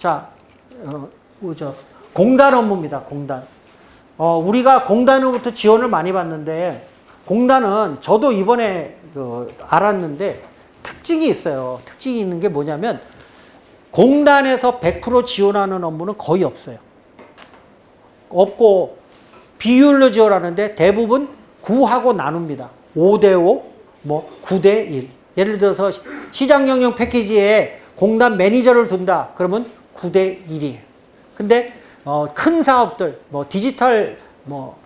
자, 공단 업무입니다. 공단. 우리가 공단으로부터 지원을 많이 받는데, 공단은 저도 이번에 알았는데 특징이 있어요. 특징이 있는 게 뭐냐면 공단에서 100% 지원하는 업무는 거의 없어요. 없고 비율로 지원하는데 대부분 9하고 나눕니다. 5대5, 뭐 9대1. 예를 들어서 시장경영 패키지에 공단 매니저를 둔다. 그러면 9대1이에요. 근데 큰 사업들, 뭐 디지털 뭐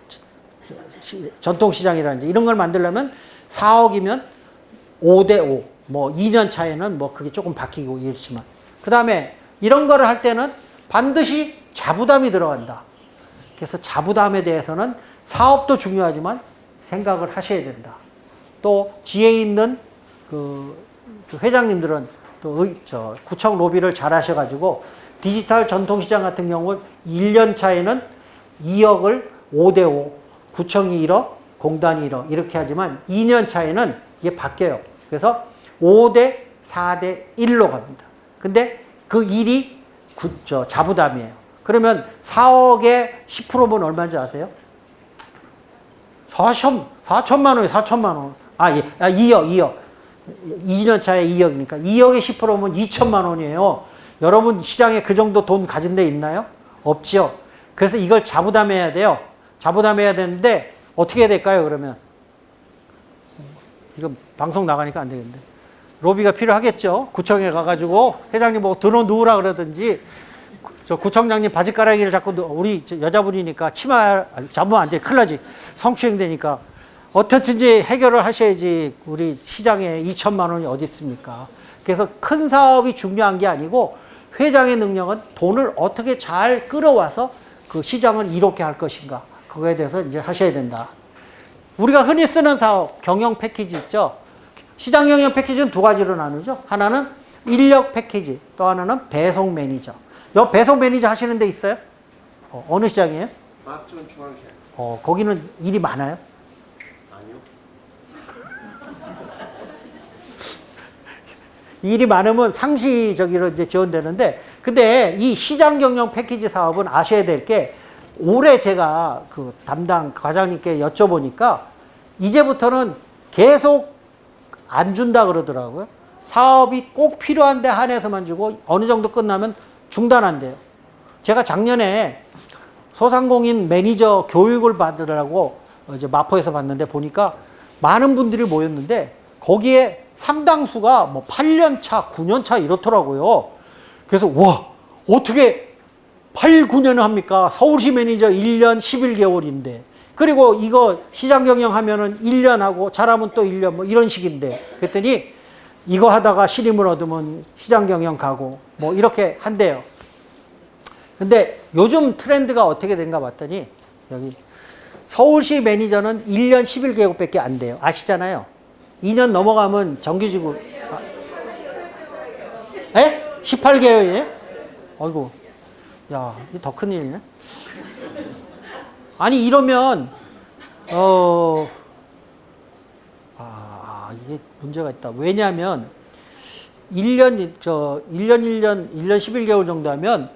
전통시장이라든지 이런 걸 만들려면 4억이면 5대5. 뭐 2년 차에는 뭐 그게 조금 바뀌고 이렇지만. 그 다음에 이런 거를 할 때는 반드시 자부담이 들어간다. 그래서 자부담에 대해서는 사업도 중요하지만 생각을 하셔야 된다. 또 지혜 있는 그 회장님들은 또 구청 로비를 잘 하셔가지고 디지털 전통시장 같은 경우 1년 차에는 2억을 5대5, 구청이 1억, 공단이 1억 이렇게 하지만 2년 차에는 이게 바뀌어요. 그래서 5대 4대 1로 갑니다. 근데 그 1이 자부담이에요. 그러면 4억에 10%면 얼마인지 아세요? 4천만 원이에요. 4천만 원. 2억. 2년 차에 2억이니까 2억에 10%면 2천만 원이에요. 여러분 시장에 그 정도 돈 가진 데 있나요? 없죠. 그래서 이걸 자부담해야 돼요. 자부담해야 되는데 어떻게 해야 될까요, 그러면? 이거 방송 나가니까 안 되겠는데. 로비가 필요하겠죠. 구청에 가가지고 회장님 뭐 들어누우라 그러든지, 저 구청장님 바지가랑이를 자꾸 우리 여자분이니까 치마 잡으면 안 돼. 큰일 나지. 성추행 되니까. 어떻든지 해결을 하셔야지. 우리 시장에 2천만 원이 어디 있습니까? 그래서 큰 사업이 중요한 게 아니고 회장의 능력은 돈을 어떻게 잘 끌어와서 그 시장을 이롭게 할 것인가. 그거에 대해서 이제 하셔야 된다. 우리가 흔히 쓰는 사업, 경영 패키지 있죠. 시장 경영 패키지는 두 가지로 나누죠. 하나는 인력 패키지, 또 하나는 배송 매니저. 요 배송 매니저 하시는 데 있어요? 어느 시장이에요? 마천 중앙시장. 거기는 일이 많아요? 아니요. 일이 많으면 상시 저기로 이제 지원되는데, 근데 이 시장 경영 패키지 사업은 아셔야 될 게, 올해 제가 그 담당 과장님께 여쭤보니까 이제부터는 계속 안 준다 그러더라고요. 사업이 꼭 필요한 데 한해서만 주고 어느 정도 끝나면 중단한대요. 제가 작년에 소상공인 매니저 교육을 받으라고 이제 마포에서 봤는데 보니까 많은 분들이 모였는데 거기에 상당수가 뭐 8년 차, 9년 차 이렇더라고요. 그래서 와, 어떻게 8, 9년을 합니까? 서울시 매니저 1년 11개월인데. 그리고 이거 시장 경영 하면은 1년 하고 잘하면 또 1년 뭐 이런 식인데. 그랬더니 이거 하다가 신임을 얻으면 시장 경영 가고 뭐 이렇게 한대요. 근데 요즘 트렌드가 어떻게 된가 봤더니 여기 서울시 매니저는 1년 11개월밖에 안 돼요. 아시잖아요. 2년 넘어가면 정규직으로. 에? 18개월이에요? 아이고. 야, 이게 더 큰일이네. 아니, 이러면, 이게 문제가 있다. 왜냐면, 1년 11개월 정도 하면,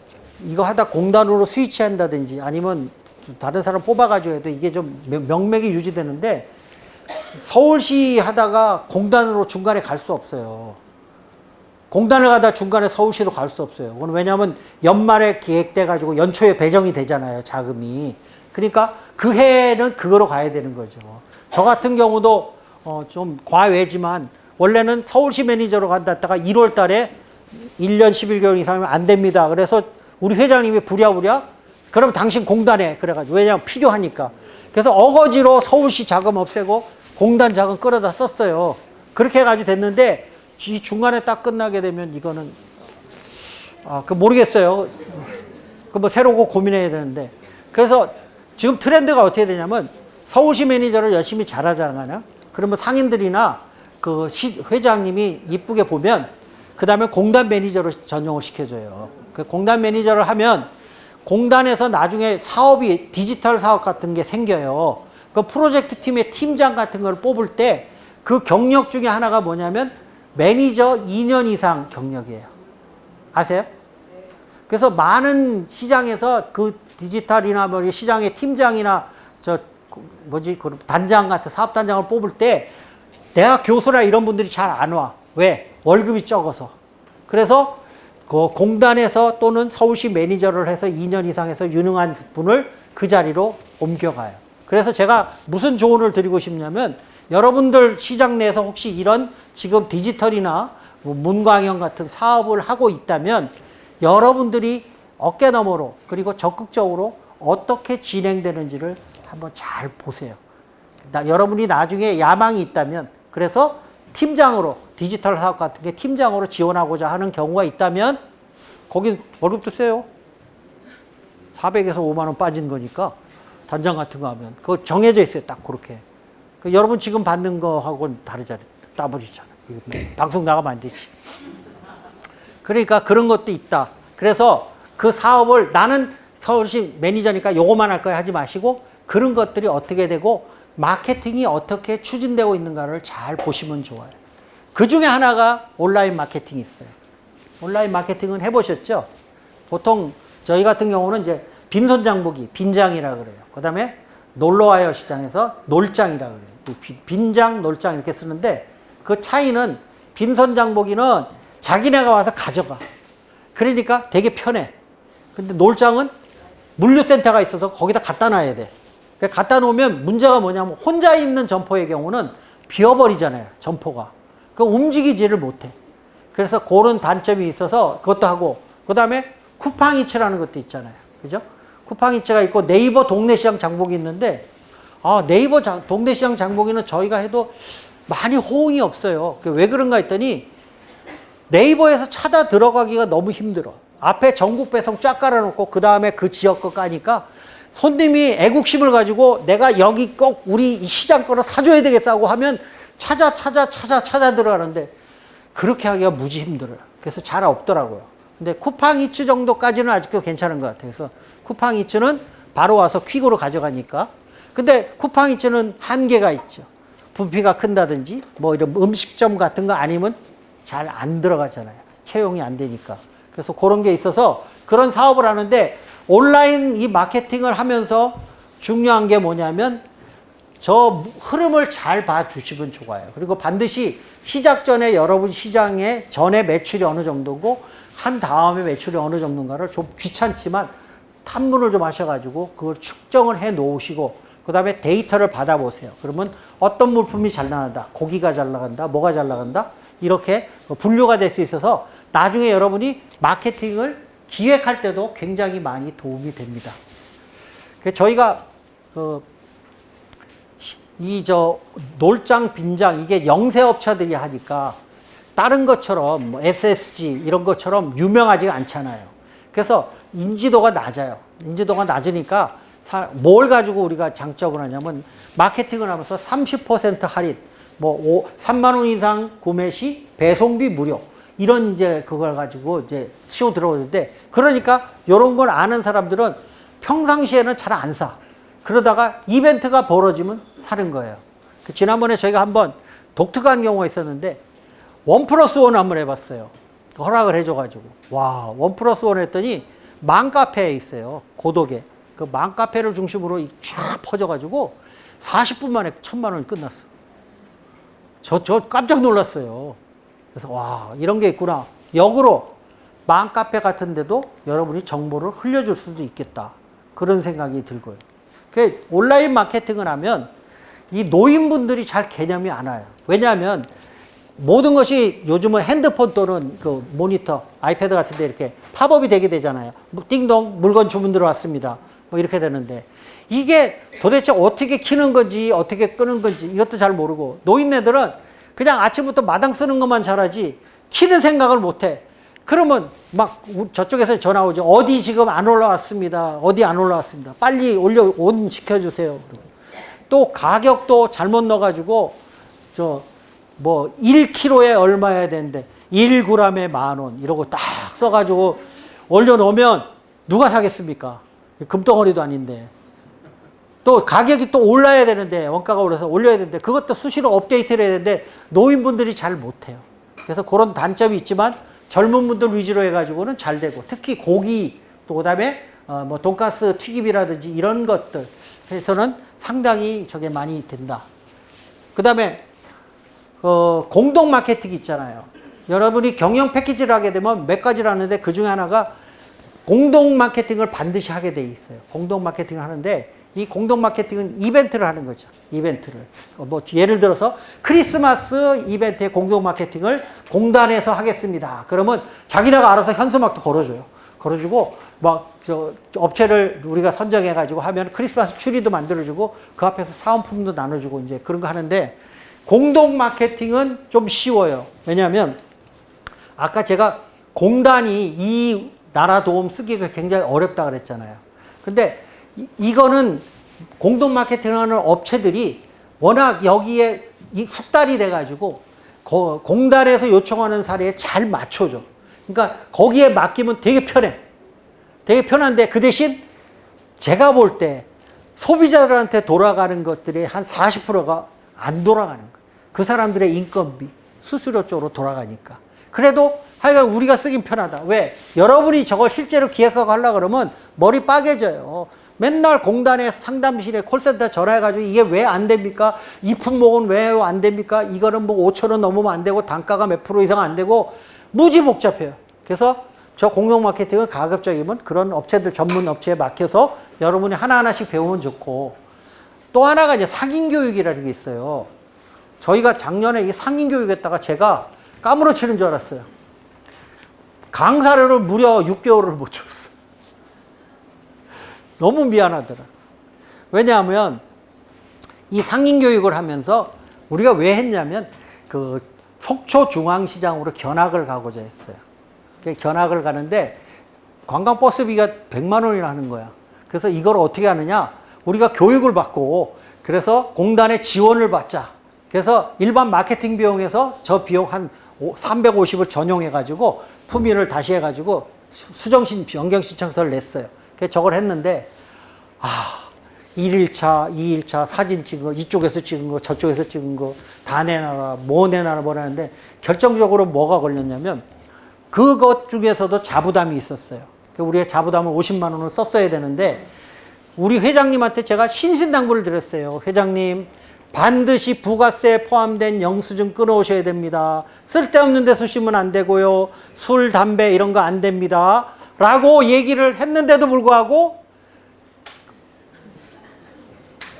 이거 하다 공단으로 스위치 한다든지, 아니면 다른 사람 뽑아가지고 해도 이게 좀 명맥이 유지되는데, 서울시 하다가 공단으로 중간에 갈 수 없어요. 공단을 가다 중간에 서울시로 갈 수 없어요. 그건 왜냐하면 연말에 기획돼가지고 연초에 배정이 되잖아요, 자금이. 그러니까 그 해는 그거로 가야 되는 거죠. 저 같은 경우도 좀 과외지만 원래는 서울시 매니저로 간다다가 1월 달에 1년 11개월 이상이면 안 됩니다. 그래서 우리 회장님이 부랴부랴 그럼 당신 공단에 그래가지고 왜냐하면 필요하니까. 그래서 어거지로 서울시 자금 없애고 공단 자금 끌어다 썼어요. 그렇게 해가지고 됐는데 이 중간에 딱 끝나게 되면 이거는 모르겠어요. 그 뭐 새로 고민해야 되는데. 그래서 지금 트렌드가 어떻게 되냐면 서울시 매니저를 열심히 잘하잖아요. 그러면 상인들이나 그 회장님이 이쁘게 보면 그 다음에 공단 매니저로 전용을 시켜줘요. 그 공단 매니저를 하면 공단에서 나중에 사업이 디지털 사업 같은 게 생겨요. 그 프로젝트 팀의 팀장 같은 걸 뽑을 때 그 경력 중에 하나가 뭐냐면 매니저 2년 이상 경력이에요. 아세요? 그래서 많은 시장에서 그 디지털이나 뭐 시장의 팀장이나 그 단장 같은 사업단장을 뽑을 때 내가 교수라 이런 분들이 잘 안 와. 왜? 월급이 적어서. 그래서 그 공단에서 또는 서울시 매니저를 해서 2년 이상 해서 유능한 분을 그 자리로 옮겨가요. 그래서 제가 무슨 조언을 드리고 싶냐면 여러분들 시장 내에서 혹시 이런 지금 디지털이나 뭐 문광영 같은 사업을 하고 있다면 여러분들이 어깨너머로 그리고 적극적으로 어떻게 진행되는지를 한번 잘 보세요. 여러분이 나중에 야망이 있다면 그래서 팀장으로 디지털 사업 같은 게 팀장으로 지원하고자 하는 경우가 있다면 거긴 월급도 세요. 400에서 5만 원 빠진 거니까 단장 같은 거 하면 그거 정해져 있어요. 딱 그렇게. 여러분 지금 받는 거하고는 다르잖아요. 따블이잖아요. 방송 나가면 안 되지. 그러니까 그런 것도 있다. 그래서 그 사업을 나는 서울시 매니저니까 요거만 할 거야 하지 마시고 그런 것들이 어떻게 되고 마케팅이 어떻게 추진되고 있는가를 잘 보시면 좋아요. 그 중에 하나가 온라인 마케팅이 있어요. 온라인 마케팅은 해보셨죠? 보통 저희 같은 경우는 이제 빈손 장보기, 빈장이라 그래요. 그 다음에 놀러와요 시장에서 놀장이라 그래요. 빈장, 놀장 이렇게 쓰는데 그 차이는 빈손 장보기는 자기네가 와서 가져가. 그러니까 되게 편해. 근데 놀장은 물류센터가 있어서 거기다 갖다 놔야 돼. 갖다 놓으면 문제가 뭐냐면 혼자 있는 점포의 경우는 비어버리잖아요. 점포가. 그 움직이지를 못해. 그래서 그런 단점이 있어서 그것도 하고 그 다음에 쿠팡이츠라는 것도 있잖아요. 그죠? 쿠팡이츠가 있고 네이버 동네시장 장보기 있는데 네이버 동네시장 장보기는 저희가 해도 많이 호응이 없어요. 왜 그런가 했더니 네이버에서 찾아 들어가기가 너무 힘들어. 앞에 전국 배송 쫙 깔아놓고 그 다음에 그 지역 거 까니까 손님이 애국심을 가지고 내가 여기 꼭 우리 시장 거를 사줘야 되겠다고 하면 찾아 들어가는데 그렇게 하기가 무지 힘들어요. 그래서 잘 없더라고요. 근데 쿠팡이츠 정도까지는 아직도 괜찮은 것 같아요. 그래서 쿠팡이츠는 바로 와서 퀵으로 가져가니까. 근데 쿠팡이츠는 한계가 있죠. 부피가 큰다든지 뭐 이런 음식점 같은 거 아니면 잘 안 들어가잖아요. 채용이 안 되니까. 그래서 그런 게 있어서 그런 사업을 하는데 온라인 이 마케팅을 하면서 중요한 게 뭐냐면 저 흐름을 잘 봐주시면 좋아요. 그리고 반드시 시작 전에 여러분 시장에 전에 매출이 어느 정도고 한 다음에 매출이 어느 정도인가를 좀 귀찮지만 탐문을 좀 하셔가지고 그걸 측정을 해 놓으시고 그 다음에 데이터를 받아보세요. 그러면 어떤 물품이 잘 나간다, 고기가 잘 나간다, 뭐가 잘 나간다 이렇게 분류가 될 수 있어서 나중에 여러분이 마케팅을 기획할 때도 굉장히 많이 도움이 됩니다. 저희가 놀장, 빈장 이게 영세업체들이 하니까 다른 것처럼 뭐 SSG 이런 것처럼 유명하지가 않잖아요. 그래서 인지도가 낮아요. 인지도가 낮으니까 뭘 가지고 우리가 장점을 하냐면 마케팅을 하면서 30% 할인, 3만 원 이상 구매 시 배송비 무료. 이런 이제 그걸 가지고 이제 치고 들어오는데 그러니까 이런 걸 아는 사람들은 평상시에는 잘 안 사. 그러다가 이벤트가 벌어지면 사는 거예요. 지난번에 저희가 한번 독특한 경우가 있었는데 1+1 한번 해봤어요. 허락을 해줘가지고. 와, 1+1 했더니 맘카페에 있어요. 고독에. 그 맘카페를 중심으로 쫙 퍼져가지고 40분 만에 1,000만 원이 끝났어. 저 깜짝 놀랐어요. 그래서 와, 이런 게 있구나. 역으로 맘카페 같은 데도 여러분이 정보를 흘려줄 수도 있겠다. 그런 생각이 들고요. 그 온라인 마케팅을 하면 이 노인분들이 잘 개념이 안 와요. 왜냐하면 모든 것이 요즘은 핸드폰 또는 그 모니터, 아이패드 같은 데 이렇게 팝업이 되게 되잖아요. 띵동, 물건 주문 들어왔습니다. 뭐 이렇게 되는데 이게 도대체 어떻게 켜는 건지 어떻게 끄는 건지 이것도 잘 모르고 노인네들은 그냥 아침부터 마당 쓰는 것만 잘하지 켜는 생각을 못 해. 그러면 막 저쪽에서 전화 오죠. 어디 지금 안 올라왔습니다. 어디 안 올라왔습니다. 빨리 온 시켜주세요. 또 가격도 잘못 넣어가지고 1kg에 얼마야 되는데 1g에 10,000원 이러고 딱 써가지고 올려놓으면 누가 사겠습니까? 금덩어리도 아닌데. 또 가격이 또 올라야 되는데 원가가 올라서 올려야 되는데 그것도 수시로 업데이트를 해야 되는데 노인분들이 잘 못해요. 그래서 그런 단점이 있지만 젊은 분들 위주로 해가지고는 잘 되고, 특히 고기, 또 그다음에 뭐 돈가스 튀김이라든지 이런 것들 해서는 상당히 저게 많이 된다. 그다음에 공동 마케팅 있잖아요. 여러분이 경영 패키지를 하게 되면 몇 가지를 하는데 그 중에 하나가 공동 마케팅을 반드시 하게 돼 있어요. 공동 마케팅을 하는데 이 공동 마케팅은 이벤트를 하는 거죠. 이벤트를. 뭐 예를 들어서 크리스마스 이벤트에 공동 마케팅을 공단에서 하겠습니다. 그러면 자기네가 알아서 현수막도 걸어줘요. 걸어주고 막 저 업체를 우리가 선정해 가지고 하면 크리스마스 추리도 만들어주고 그 앞에서 사은품도 나눠주고 이제 그런 거 하는데, 공동 마케팅은 좀 쉬워요. 왜냐하면 아까 제가 공단이 이 나라 도움 쓰기가 굉장히 어렵다 그랬잖아요. 근데 이거는 공동 마케팅을 하는 업체들이 워낙 여기에 숙달이 돼가지고 공단에서 요청하는 사례에 잘 맞춰줘. 그러니까 거기에 맡기면 되게 편해. 되게 편한데 그 대신 제가 볼 때 소비자들한테 돌아가는 것들이 한 40%가 안 돌아가는 거예요. 그 사람들의 인건비, 수수료 쪽으로 돌아가니까. 그래도 하여간 우리가 쓰긴 편하다. 왜? 여러분이 저걸 실제로 기획하고 하려고 그러면 머리 빠개져요. 맨날 공단에 상담실에 콜센터 전화해가지고 이게 왜 안 됩니까? 이 품목은 왜 안 됩니까? 이거는 뭐 5,000원 넘으면 안 되고 단가가 몇 프로 이상 안 되고 무지 복잡해요. 그래서 저 공동 마케팅은 가급적이면 그런 업체들 전문 업체에 맡겨서 여러분이 하나하나씩 배우면 좋고, 또 하나가 이제 상인 교육이라는 게 있어요. 저희가 작년에 이 상인 교육했다가 제가 까무러치는 줄 알았어요. 강사료를 무려 6개월을 못 줬어. 너무 미안하더라. 왜냐하면 이 상인 교육을 하면서 우리가 왜 했냐면 그 속초 중앙시장으로 견학을 가고자 했어요. 견학을 가는데 관광버스비가 100만 원이나 하는 거야. 그래서 이걸 어떻게 하느냐? 우리가 교육을 받고 그래서 공단에 지원을 받자. 그래서 일반 마케팅 비용에서 저 비용 한 350을 전용해가지고 품위를 다시 해가지고 변경 신청서를 냈어요. 그래서 저걸 했는데 1일차, 2일차 사진 찍은 거, 이쪽에서 찍은 거, 저쪽에서 찍은 거 다 내놔라, 뭐 내놔라, 뭐 하는데 결정적으로 뭐가 걸렸냐면 그것 중에서도 자부담이 있었어요. 우리의 자부담을 50만 원을 썼어야 되는데 우리 회장님한테 제가 신신당부를 드렸어요. 회장님, 반드시 부가세 포함된 영수증 끊어오셔야 됩니다. 쓸데없는 데 쓰시면 안 되고요. 술, 담배 이런 거 안 됩니다. 라고 얘기를 했는데도 불구하고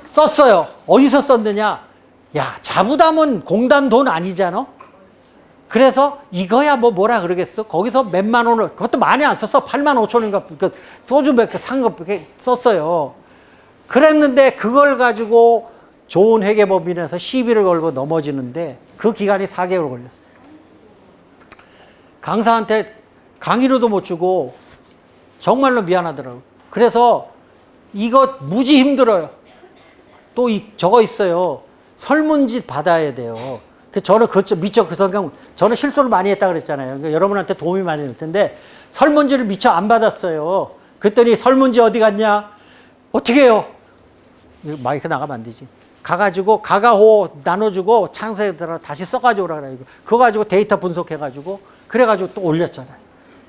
썼어요. 어디서 썼느냐? 야, 자부담은 공단 돈 아니잖아? 그래서 이거야 뭐라 그러겠어? 거기서 몇만 원을, 그것도 많이 안 썼어. 8만 5천 원인가, 그 소주 몇 개 산 거 썼어요. 그랬는데 그걸 가지고 좋은 회계법인에서 시비를 걸고 넘어지는데 그 기간이 4개월 걸렸어요. 강사한테 강의료도 못 주고 정말로 미안하더라고요. 그래서 이거 무지 힘들어요. 또 저거 있어요. 설문지 받아야 돼요. 저는 미처 그 생각, 저는 실수를 많이 했다 그랬잖아요. 그러니까 여러분한테 도움이 많이 될 텐데 설문지를 미처 안 받았어요. 그랬더니 설문지 어디 갔냐? 어떻게 해요? 마이크 나가면 안 되지. 가가지고 가가호 나눠주고 창세에다가 다시 써가지고 오라 그래요. 그거 가지고 데이터 분석해가지고 그래가지고 또 올렸잖아요.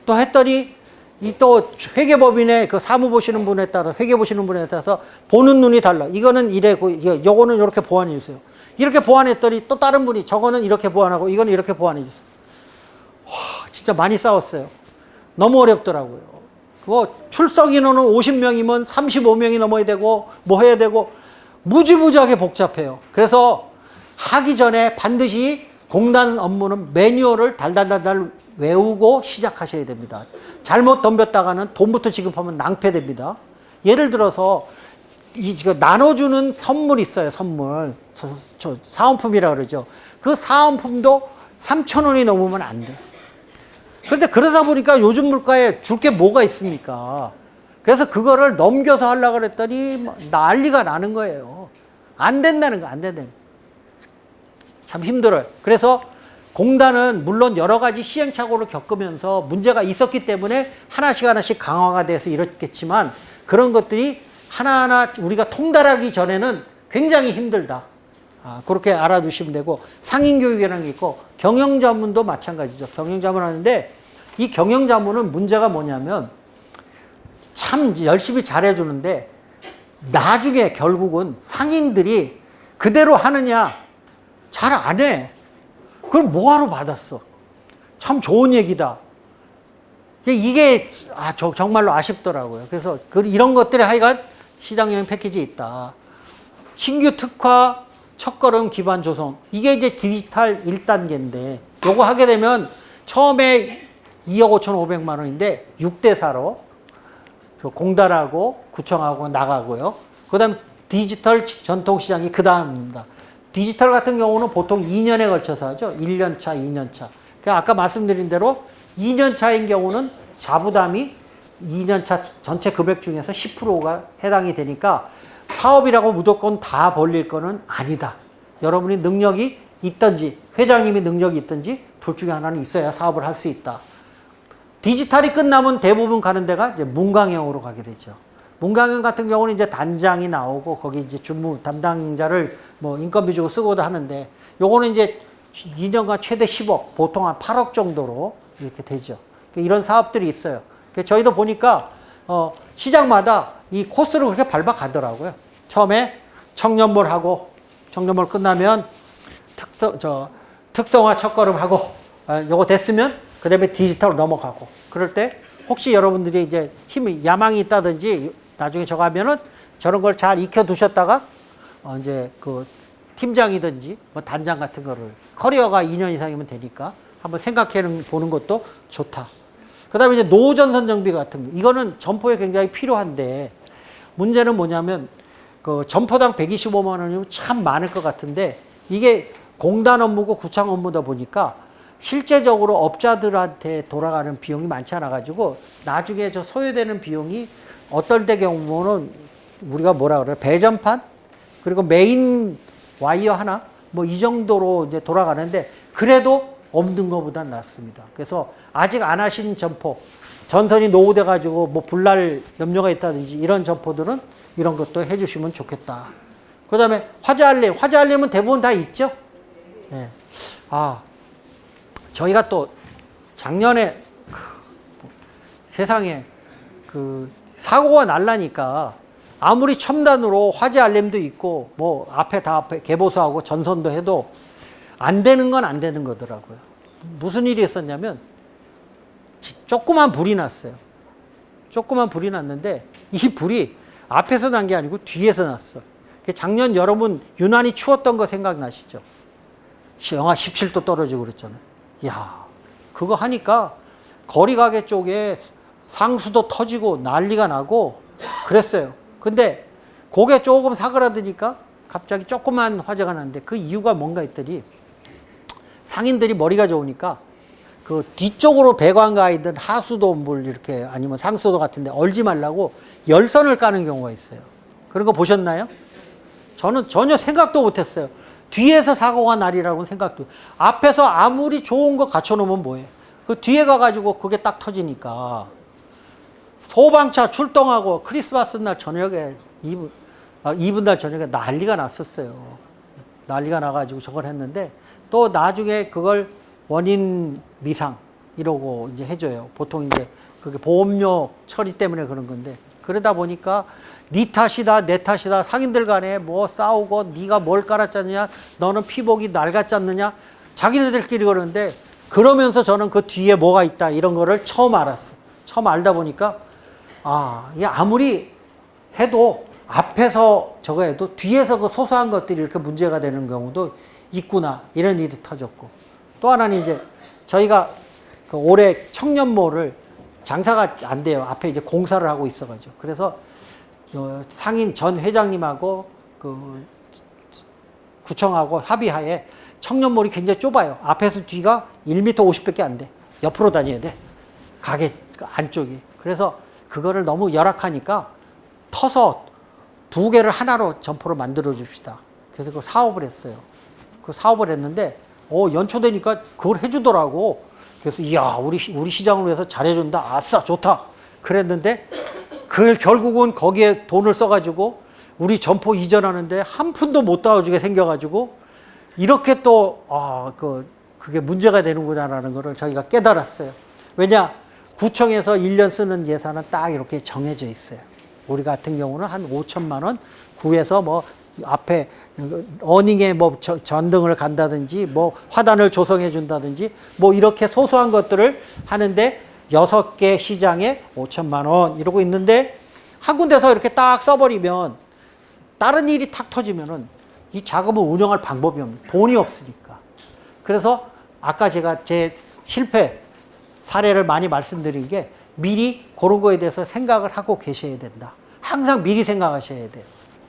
또 했더니 이 또 회계법인의 그 사무 보시는 분에 따라 회계 보시는 분에 따라서 보는 눈이 달라. 이거는 이래고 요거는 이렇게 보완해 주세요. 이렇게 보완했더니 또 다른 분이 저거는 이렇게 보완하고 이거는 이렇게 보완해 주세요. 진짜 많이 싸웠어요. 너무 어렵더라고요. 그거 출석 인원은 50명이면 35명이 넘어야 되고 뭐 해야 되고 무지무지하게 복잡해요. 그래서 하기 전에 반드시 공단 업무는 매뉴얼을 달달달달 외우고 시작하셔야 됩니다. 잘못 덤볐다가는 돈부터 지급하면 낭패됩니다. 예를 들어서 지금 나눠주는 선물 있어요. 선물. 사은품이라고 그러죠. 그 사은품도 3,000원이 넘으면 안 돼요. 그런데 그러다 보니까 요즘 물가에 줄 게 뭐가 있습니까? 그래서 그거를 넘겨서 하려고 그랬더니 난리가 나는 거예요. 안 된다는 거, 안 된다는 거. 참 힘들어요. 그래서 공단은 물론 여러 가지 시행착오를 겪으면서 문제가 있었기 때문에 하나씩 강화가 돼서 이렇겠지만 그런 것들이 하나하나 우리가 통달하기 전에는 굉장히 힘들다. 그렇게 알아두시면 되고, 상인교육이라는 게 있고 경영자문도 마찬가지죠. 경영자문 하는데 이 경영자문은 문제가 뭐냐면 참 열심히 잘해주는데 나중에 결국은 상인들이 그대로 하느냐 잘 안 해. 그걸 뭐하러 받았어. 참 좋은 얘기다. 이게 정말로 아쉽더라고요. 그래서 이런 것들이 하여간 시장여행 패키지에 있다. 신규 특화, 첫걸음 기반 조성. 이게 이제 디지털 1단계인데 요거 하게 되면 처음에 2억 5,500만 원인데 6대 4로 공단하고 구청하고 나가고요. 그 다음에 디지털 전통시장이 그 다음입니다. 디지털 같은 경우는 보통 2년에 걸쳐서 하죠. 1년 차, 2년 차. 아까 말씀드린 대로 2년 차인 경우는 자부담이 2년 차 전체 금액 중에서 10%가 해당이 되니까 사업이라고 무조건 다 벌릴 거는 아니다. 여러분이 능력이 있든지 회장님이 능력이 있든지 둘 중에 하나는 있어야 사업을 할 수 있다. 디지털이 끝나면 대부분 가는 데가 이제 문광형으로 가게 되죠. 문광형 같은 경우는 이제 단장이 나오고 거기 이제 주무 담당자를 뭐 인건비 주고 쓰고도 하는데 요거는 이제 2년간 최대 10억, 보통 한 8억 정도로 이렇게 되죠. 이런 사업들이 있어요. 저희도 보니까 시장마다 이 코스를 그렇게 밟아 가더라고요. 처음에 청년몰 하고 청년몰 끝나면 특성화 첫걸음 하고 요거 됐으면 그 다음에 디지털로 넘어가고 그럴 때 혹시 여러분들이 이제 야망이 있다든지 나중에 저거 하면은 저런 걸 잘 익혀두셨다가 이제 그 팀장이든지 뭐 단장 같은 거를 커리어가 2년 이상이면 되니까 한번 생각해 보는 것도 좋다. 그 다음에 이제 노전선 정비 같은 거. 이거는 점포에 굉장히 필요한데 문제는 뭐냐면 그 점포당 125만 원이면 참 많을 것 같은데 이게 공단 업무고 구청 업무다 보니까 실제적으로 업자들한테 돌아가는 비용이 많지 않아 가지고 나중에 저 소요되는 비용이 어떨 때 경우는 우리가 뭐라 그래요? 배전판 그리고 메인 와이어 하나 뭐 이 정도로 이제 돌아가는데 그래도 없는 것보단 낫습니다. 그래서 아직 안 하신 점포 전선이 노후돼 가지고 뭐 불날 염려가 있다든지 이런 점포들은 이런 것도 해주시면 좋겠다. 그 다음에 화재 알림은 대부분 다 있죠. 네. 저희가 또 작년에 세상에 사고가 날라니까 아무리 첨단으로 화재 알림도 있고 뭐 앞에 개보수하고 전선도 해도 안 되는 건 안 되는 거더라고요. 무슨 일이 있었냐면 조그만 불이 났어요. 조그만 불이 났는데 이 불이 앞에서 난 게 아니고 뒤에서 났어. 작년 여러분 유난히 추웠던 거 생각나시죠? 영하 17도 떨어지고 그랬잖아요. 야, 그거 하니까 거리가게 쪽에 상수도 터지고 난리가 나고 그랬어요. 근데 그게 조금 사그라드니까 갑자기 조그만 화재가 났는데 그 이유가 뭔가 했더니 상인들이 머리가 좋으니까 그 뒤쪽으로 배관 가 있는 하수도 물 이렇게 아니면 상수도 같은데 얼지 말라고 열선을 까는 경우가 있어요. 그런 거 보셨나요? 저는 전혀 생각도 못 했어요. 뒤에서 사고가 날이라고는 생각도. 앞에서 아무리 좋은 거 갖춰놓으면 뭐해. 그 뒤에 가가지고 그게 딱 터지니까. 소방차 출동하고 크리스마스 날 저녁에, 이브날 저녁에 난리가 났었어요. 난리가 나가지고 저걸 했는데 또 나중에 그걸 원인 미상 이러고 이제 해줘요. 보통 이제 그게 보험료 처리 때문에 그런 건데 그러다 보니까 네 탓이다 내 탓이다 상인들 간에 뭐 싸우고 네가 뭘 깔았잖느냐 너는 피복이 낡았잖느냐 자기네들끼리 그러는데 그러면서 저는 그 뒤에 뭐가 있다 이런 거를 처음 알았어. 처음 알다 보니까 이게 아무리 해도 앞에서 저거 해도 뒤에서 그 소소한 것들이 이렇게 문제가 되는 경우도 있구나 이런 일이 터졌고 또 하나는 이제 저희가 그 올해 청년몰을 장사가 안 돼요. 앞에 이제 공사를 하고 있어가지고 그래서 상인 전 회장님하고 그 구청하고 합의하에 청년몰이 굉장히 좁아요. 앞에서 뒤가 1m 50밖에 안 돼. 옆으로 다녀야 돼. 가게 안쪽이. 그래서 그거를 너무 열악하니까 터서 2개를 하나로 점포로 만들어 줍시다. 그래서 그 사업을 했어요. 그 사업을 했는데 연초되니까 그걸 해주더라고. 그래서 이야 우리 시장을 위해서 잘해준다. 아싸 좋다. 그랬는데 그걸 결국은 거기에 돈을 써가지고 우리 점포 이전하는데 한 푼도 못 따와주게 생겨가지고 이렇게 또 그게 문제가 되는구나라는 거를 저희가 깨달았어요. 왜냐? 구청에서 1년 쓰는 예산은 딱 이렇게 정해져 있어요. 우리 같은 경우는 한 5천만 원 구해서 뭐 앞에 어닝에 뭐 전등을 간다든지 뭐 화단을 조성해 준다든지 뭐 이렇게 소소한 것들을 하는데 6개 시장에 5천만 원 이러고 있는데 한 군데서 이렇게 딱 써버리면 다른 일이 탁 터지면은 이 자금을 운영할 방법이 없는, 돈이 없으니까. 그래서 아까 제가 제 실패 사례를 많이 말씀드린 게 미리 그런 거에 대해서 생각을 하고 계셔야 된다. 항상 미리 생각하셔야 돼요.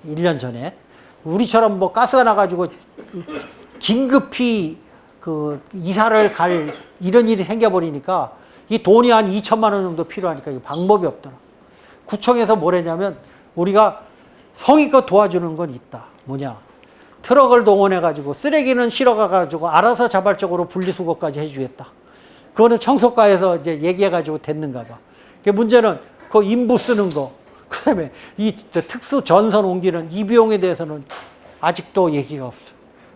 1년 전에. 우리처럼 뭐 가스가 나가지고 긴급히 그 이사를 갈 이런 일이 생겨버리니까 이 돈이 한 2천만 원 정도 필요하니까 이 방법이 없더라. 구청에서 뭘 했냐면 우리가 성의껏 도와주는 건 있다. 뭐냐. 트럭을 동원해가지고 쓰레기는 실어가가지고 알아서 자발적으로 분리수거까지 해주겠다. 그거는 청소과에서 이제 얘기해가지고 됐는가 봐. 그 문제는 그 인부 쓰는 거, 그 다음에 이 특수 전선 옮기는 이 비용에 대해서는 아직도 얘기가 없어.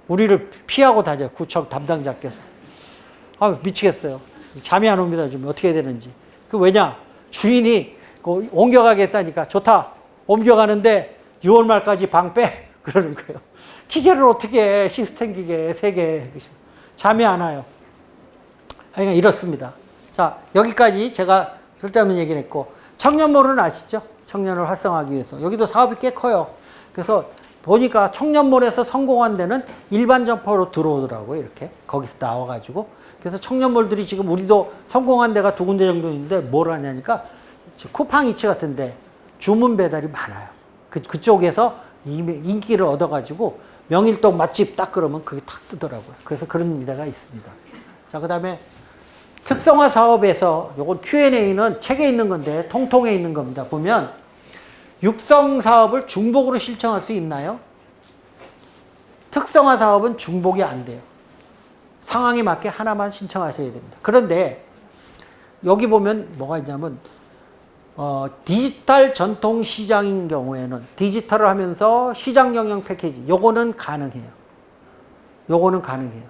우리를 피하고 다녀요. 구청 담당자께서. 아, 미치겠어요. 잠이 안 옵니다. 좀 어떻게 해야 되는지. 그 왜냐? 주인이 그 옮겨가겠다니까 좋다. 옮겨가는데 6월 말까지 방 빼. 그러는 거예요. 기계를 어떻게 해. 시스템 기계 3개. 잠이 안 와요. 그러니까 이렇습니다. 자, 여기까지 제가 쓸데없는 얘기를 했고, 청년몰은 아시죠? 청년을 활성화하기 위해서. 여기도 사업이 꽤 커요. 그래서 보니까 청년몰에서 성공한 데는 일반 점포로 들어오더라고요. 이렇게. 거기서 나와가지고. 그래서 청년몰들이 지금 우리도 성공한 데가 2군데 정도 있는데 뭘 하냐니까 쿠팡이츠 같은데 주문 배달이 많아요. 그쪽에서 인기를 얻어가지고 명일동 맛집 딱 그러면 그게 탁 뜨더라고요. 그래서 그런 데가 있습니다. 자, 그 다음에 특성화 사업에서 요건 Q&A는 책에 있는 건데 통통에 있는 겁니다. 보면 육성 사업을 중복으로 신청할 수 있나요? 특성화 사업은 중복이 안 돼요. 상황에 맞게 하나만 신청하셔야 됩니다. 그런데 여기 보면 뭐가 있냐면 디지털 전통 시장인 경우에는 디지털을 하면서 시장 경영 패키지 요거는 가능해요. 요거는 가능해요.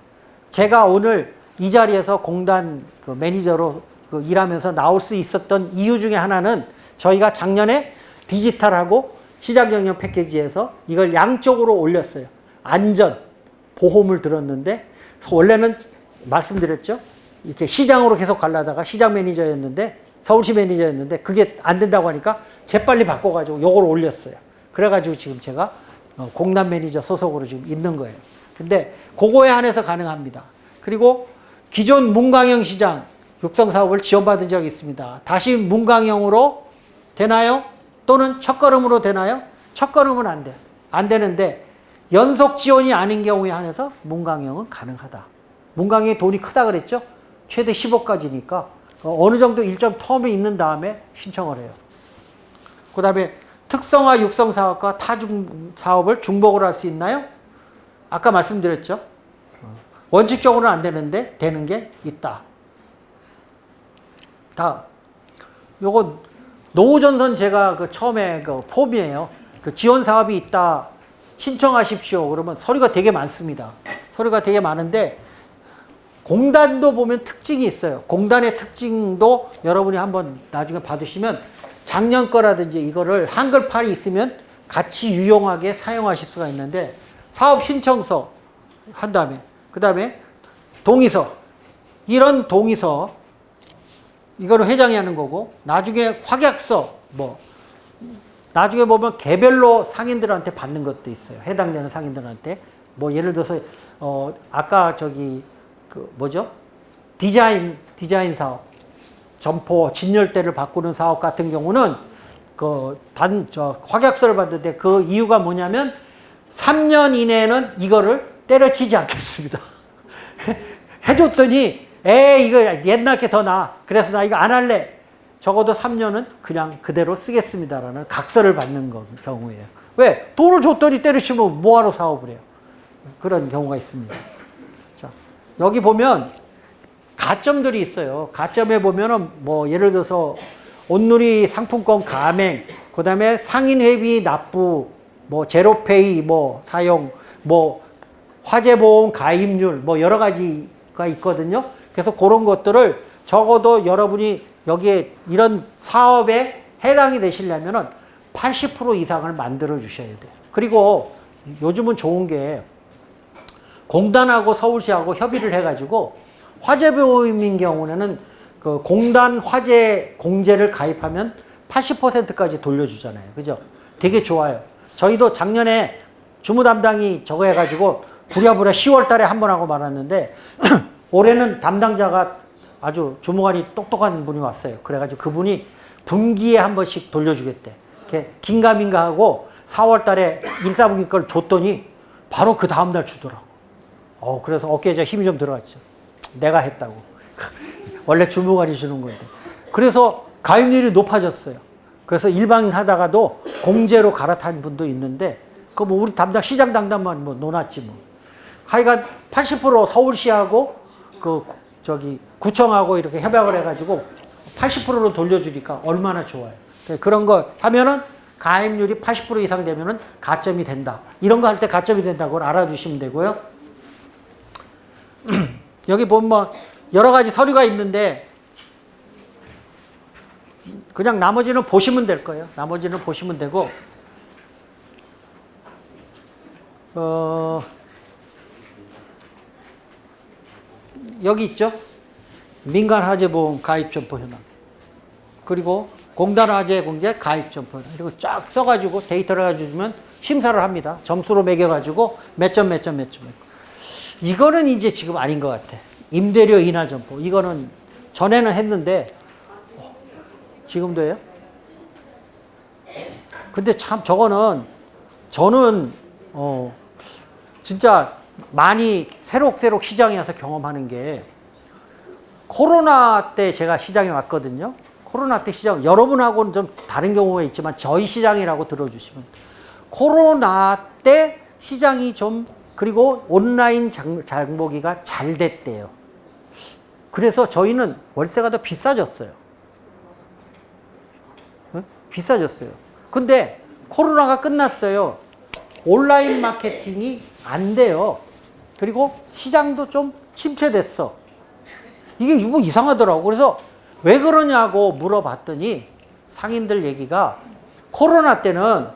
제가 오늘 이 자리에서 공단 그 매니저로 그 일하면서 나올 수 있었던 이유 중에 하나는 저희가 작년에 디지털하고 시장 경영 패키지에서 이걸 양쪽으로 올렸어요. 안전, 보험을 들었는데 원래는 말씀드렸죠. 이렇게 시장으로 계속 가려다가 시장 매니저였는데 서울시 매니저였는데 그게 안 된다고 하니까 재빨리 바꿔가지고 요걸 올렸어요. 그래가지고 지금 제가 공단 매니저 소속으로 지금 있는 거예요. 근데 그거에 한해서 가능합니다. 그리고 기존 문광형 시장 육성 사업을 지원받은 적이 있습니다. 다시 문광형으로 되나요? 또는 첫걸음으로 되나요? 첫걸음은 안 돼요. 안 되는데 연속 지원이 아닌 경우에 한해서 문광형은 가능하다. 문광형이 돈이 크다 그랬죠? 최대 10억까지니까 어느 정도 일정 텀이 있는 다음에 신청을 해요. 그 다음에 특성화 육성 사업과 타중 사업을 중복으로 할 수 있나요? 아까 말씀드렸죠? 원칙적으로는 안 되는데 되는 게 있다. 다음. 요거 노후전선 제가 그 처음에 그 폼이에요. 그 지원 사업이 있다. 신청하십시오. 그러면 서류가 되게 많습니다. 서류가 되게 많은데 공단도 보면 특징이 있어요. 공단의 특징도 여러분이 한번 나중에 받으시면 작년 거라든지 이거를 한글판이 있으면 같이 유용하게 사용하실 수가 있는데 사업 신청서 한 다음에 그 다음에 동의서 이런 동의서 이거를 회장이 하는 거고 나중에 확약서 뭐 나중에 보면 개별로 상인들한테 받는 것도 있어요. 해당되는 상인들한테 뭐 예를 들어서 아까 저기 그 뭐죠? 디자인 사업 점포 진열대를 바꾸는 사업 같은 경우는 그 확약서를 받는데 그 이유가 뭐냐면 3년 이내에는 이거를 때려치지 않겠습니다. 해줬더니 이거 옛날 게 더 나아. 그래서 나 이거 안 할래. 적어도 3년은 그냥 그대로 쓰겠습니다라는 각서를 받는 경우예요. 왜? 돈을 줬더니 때려치면 뭐하러 사업을 해요. 그런 경우가 있습니다. 자, 여기 보면 가점들이 있어요. 가점에 보면은 뭐 예를 들어서 온누리 상품권 가맹, 그 다음에 상인회비 납부, 뭐 제로페이 뭐 사용, 뭐 화재보험 가입률 뭐 여러 가지가 있거든요. 그래서 그런 것들을 적어도 여러분이 여기에 이런 사업에 해당이 되시려면은 80% 이상을 만들어 주셔야 돼요. 그리고 요즘은 좋은 게 공단하고 서울시하고 협의를 해가지고 화재보험인 경우에는 그 공단 화재 공제를 가입하면 80%까지 돌려주잖아요. 그죠? 되게 좋아요. 저희도 작년에 주무 담당이 저거 해가지고 부랴부랴 10월 달에 한 번 하고 말았는데 올해는 담당자가 아주 주무관이 똑똑한 분이 왔어요. 그래가지고 그분이 분기에 한 번씩 돌려주겠대. 이렇게 긴가민가 하고 4월 달에 1사분기 걸 줬더니 바로 그 다음날 주더라고. 그래서 어깨에 힘이 좀 들어갔죠. 내가 했다고. 원래 주무관이 주는 건데. 그래서 가입률이 높아졌어요. 그래서 일반 하다가도 공제로 갈아탄 분도 있는데, 그 뭐 우리 담당, 시장 담당만 뭐 놓았지 뭐. 하여간 80% 서울시하고 구청하고 이렇게 협약을 해가지고 80%로 돌려주니까 얼마나 좋아요. 그런 거 하면은 가입률이 80% 이상 되면은 가점이 된다. 이런 거 할 때 가점이 된다고 알아두시면 되고요. 여기 보면 뭐 여러 가지 서류가 있는데 그냥 나머지는 보시면 될 거예요. 나머지는 보시면 되고, 여기 있죠? 민간화재보험 가입점포 현황. 그리고 공단화재공제 가입점포 현황. 그리고 쫙 써가지고 데이터를 가져주면 심사를 합니다. 점수로 매겨가지고 몇 점. 이거는 이제 지금 아닌 것 같아. 임대료 인하 점포. 이거는 전에는 했는데, 지금도 해요? 근데 참 저거는 저는 진짜 많이 새록새록 시장에 와서 경험하는 게, 코로나 때 제가 시장에 왔거든요. 코로나 때 시장, 여러분하고는 좀 다른 경우가 있지만 저희 시장이라고 들어주시면, 코로나 때 시장이 좀, 그리고 온라인 장보기가 잘 됐대요. 그래서 저희는 월세가 더 비싸졌어요. 비싸졌어요. 근데 코로나가 끝났어요. 온라인 마케팅이 안 돼요. 그리고 시장도 좀 침체됐어. 이게 뭐 이상하더라고. 그래서 왜 그러냐고 물어봤더니 상인들 얘기가, 코로나 때는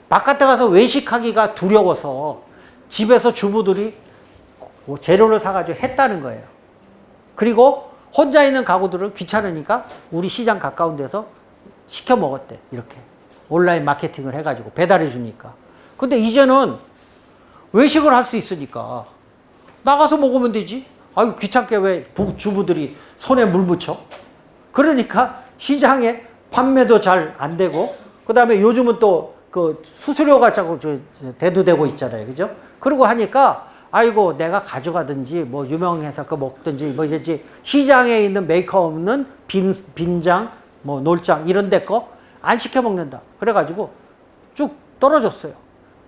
바깥에 가서 외식하기가 두려워서 집에서 주부들이 재료를 사가지고 했다는 거예요. 그리고 혼자 있는 가구들은 귀찮으니까 우리 시장 가까운 데서 시켜 먹었대. 이렇게 온라인 마케팅을 해가지고 배달해 주니까. 근데 이제는 외식을 할 수 있으니까 나가서 먹으면 되지. 아유, 귀찮게 왜 주부들이 손에 물 묻혀? 그러니까 시장에 판매도 잘 안 되고, 그 다음에 요즘은 또 그 수수료가 자꾸 대두되고 있잖아요. 그죠? 그러고 하니까, 아이고, 내가 가져가든지, 뭐, 유명해서 그 먹든지, 뭐, 이랬지. 시장에 있는 메이커 없는 빈장, 뭐, 놀장, 이런 데 거 안 시켜 먹는다. 그래가지고 쭉 떨어졌어요.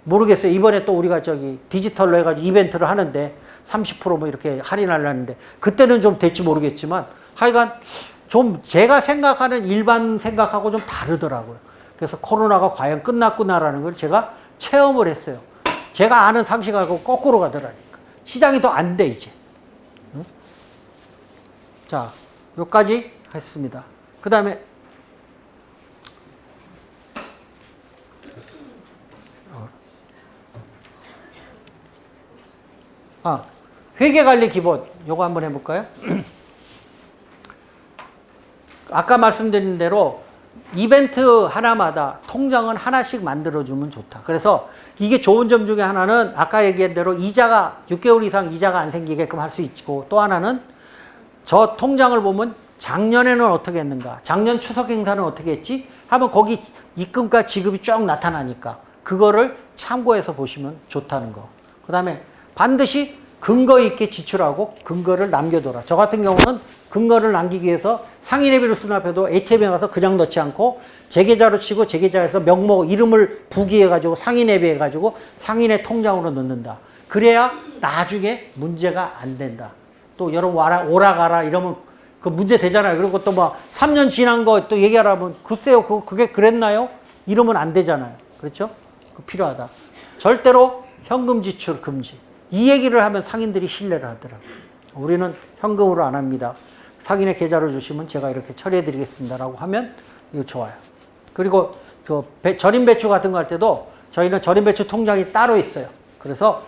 모르겠어요. 이번에 또 우리가 디지털로 해가지고 이벤트를 하는데 30% 뭐 이렇게 할인하려는데, 그때는 좀 될지 모르겠지만, 하여간 좀 제가 생각하는 일반 생각하고 좀 다르더라고요. 그래서 코로나가 과연 끝났구나라는 걸 제가 체험을 했어요. 제가 아는 상식하고 거꾸로 가더라니까. 시장이 더 안 돼, 이제. 응? 자, 여기까지 했습니다. 그 다음에, 회계관리 기본, 요거 한번 해볼까요? 아까 말씀드린 대로 이벤트 하나마다 통장은 하나씩 만들어주면 좋다. 그래서 이게 좋은 점 중에 하나는 아까 얘기한 대로 이자가 6개월 이상 이자가 안 생기게끔 할 수 있고, 또 하나는 저 통장을 보면 작년에는 어떻게 했는가, 작년 추석 행사는 어떻게 했지 하면 거기 입금과 지급이 쭉 나타나니까 그거를 참고해서 보시면 좋다는 거. 그 다음에 반드시 근거 있게 지출하고 근거를 남겨둬라. 저 같은 경우는 근거를 남기기 위해서 상인회비를 수납해도 ATM에 가서 그냥 넣지 않고 제 계좌로 치고 제 계좌에서 명목 이름을 부기해가지고 상인회비 해가지고 상인의 통장으로 넣는다. 그래야 나중에 문제가 안 된다. 또 여러분 오라가라 이러면 그 문제 되잖아요. 그리고 또 뭐 3년 지난 거 또 얘기하라면 글쎄요 그게 그랬나요? 이러면 안 되잖아요. 그렇죠? 그 필요하다. 절대로 현금 지출 금지. 이 얘기를 하면 상인들이 신뢰를 하더라고요. 우리는 현금으로 안 합니다. 상인의 계좌를 주시면 제가 이렇게 처리해 드리겠습니다라고 하면 이거 좋아요. 그리고 절임 배추 같은 거 할 때도 저희는 절임 배추 통장이 따로 있어요. 그래서